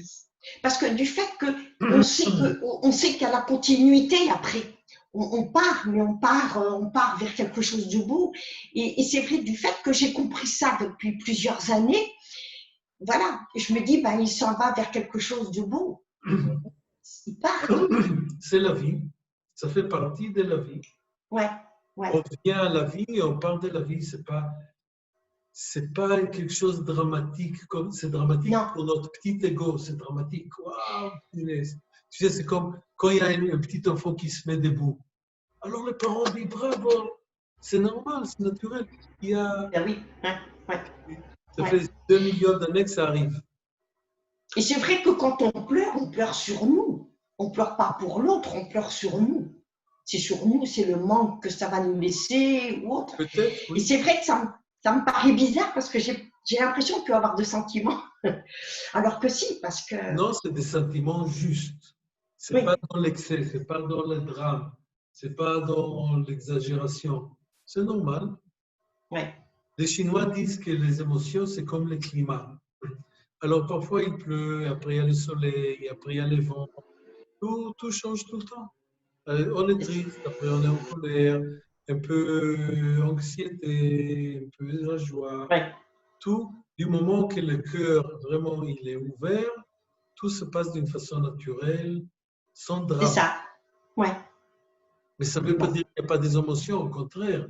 Parce que du fait qu'on sait qu'il y a la continuité après. On part, mais on part vers quelque chose de beau. Et c'est vrai du fait que j'ai compris ça depuis plusieurs années. Voilà, je me dis, ben, il s'en va vers quelque chose de beau. Il part. C'est la vie. Ça fait partie de la vie. Ouais. On vient à la vie et on part de la vie. C'est pas quelque chose de dramatique. C'est dramatique pour notre petit ego. C'est dramatique. Waouh! Tu sais, c'est comme quand il y a un petit enfant qui se met debout. Alors les parents disent bravo. C'est normal, c'est naturel. Il y a... Ben oui. Ça fait 2 millions d'années que ça arrive. Et c'est vrai que quand on pleure sur nous. On pleure pas pour l'autre, on pleure sur nous. C'est sur nous, c'est le manque que ça va nous laisser ou autre. Peut-être, oui. Et c'est vrai que ça me paraît bizarre parce que j'ai l'impression qu'il peut y avoir de sentiments. Alors que si, parce que... Non, c'est des sentiments justes. C'est pas dans l'excès, c'est pas dans le drame, c'est pas dans l'exagération. C'est normal. Ouais. Les Chinois disent que les émotions, c'est comme le climat. Alors parfois il pleut, après il y a le soleil, après il y a les vents. Tout change tout le temps. On est triste, après on est en colère. un peu anxiété, un peu la joie. Ouais. Tout, du moment que le cœur vraiment il est ouvert, tout se passe d'une façon naturelle, sans C'est drame. ça. Ouais. Mais ça ne veut pas Bon. dire qu'il n'y a pas des émotions, au contraire.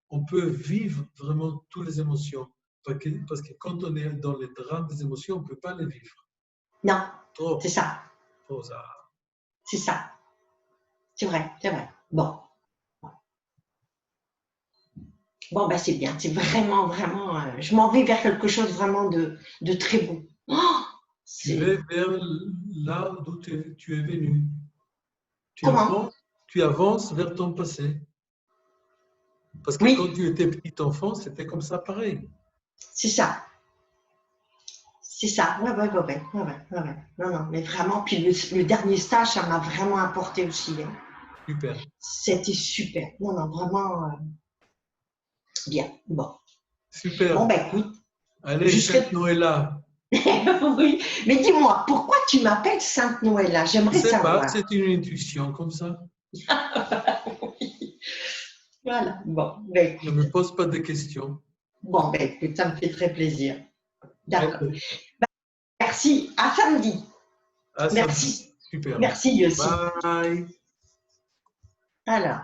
On peut vivre vraiment toutes les émotions. Parce que quand on est dans les drames des émotions, on ne peut pas les vivre. Non, Trop, c'est ça. trop ça. C'est ça. C'est vrai, c'est vrai. Bon. Bon, ben c'est bien. C'est vraiment, vraiment. Je m'en vais vers quelque chose vraiment de très beau. Oh, Tu c'est. vas vers là d'où tu es venu. Comment? Tu avances vers ton passé. Parce que Oui. quand tu étais petit enfant, c'était comme ça pareil. C'est ça. C'est ça. Ouais. Non, non, mais vraiment. Puis le dernier stage, ça m'a vraiment apporté aussi. Hein. Super. C'était super. Non, non, vraiment bien. Bon. Super. Bon, ben écoute. Allez, je Sainte serai... Noëlla. Oui. Mais dis-moi, pourquoi tu m'appelles Sainte Noëlla? Je J'aimerais ne sais savoir. pas, c'est une intuition comme ça. Oui. Voilà. Bon, ben écoute. Ne me pose pas de questions. Bon, ben écoute, ça me fait très plaisir. D'accord. Allez, Merci. À samedi. à samedi. Merci. Super. Merci aussi. Bye. Alors.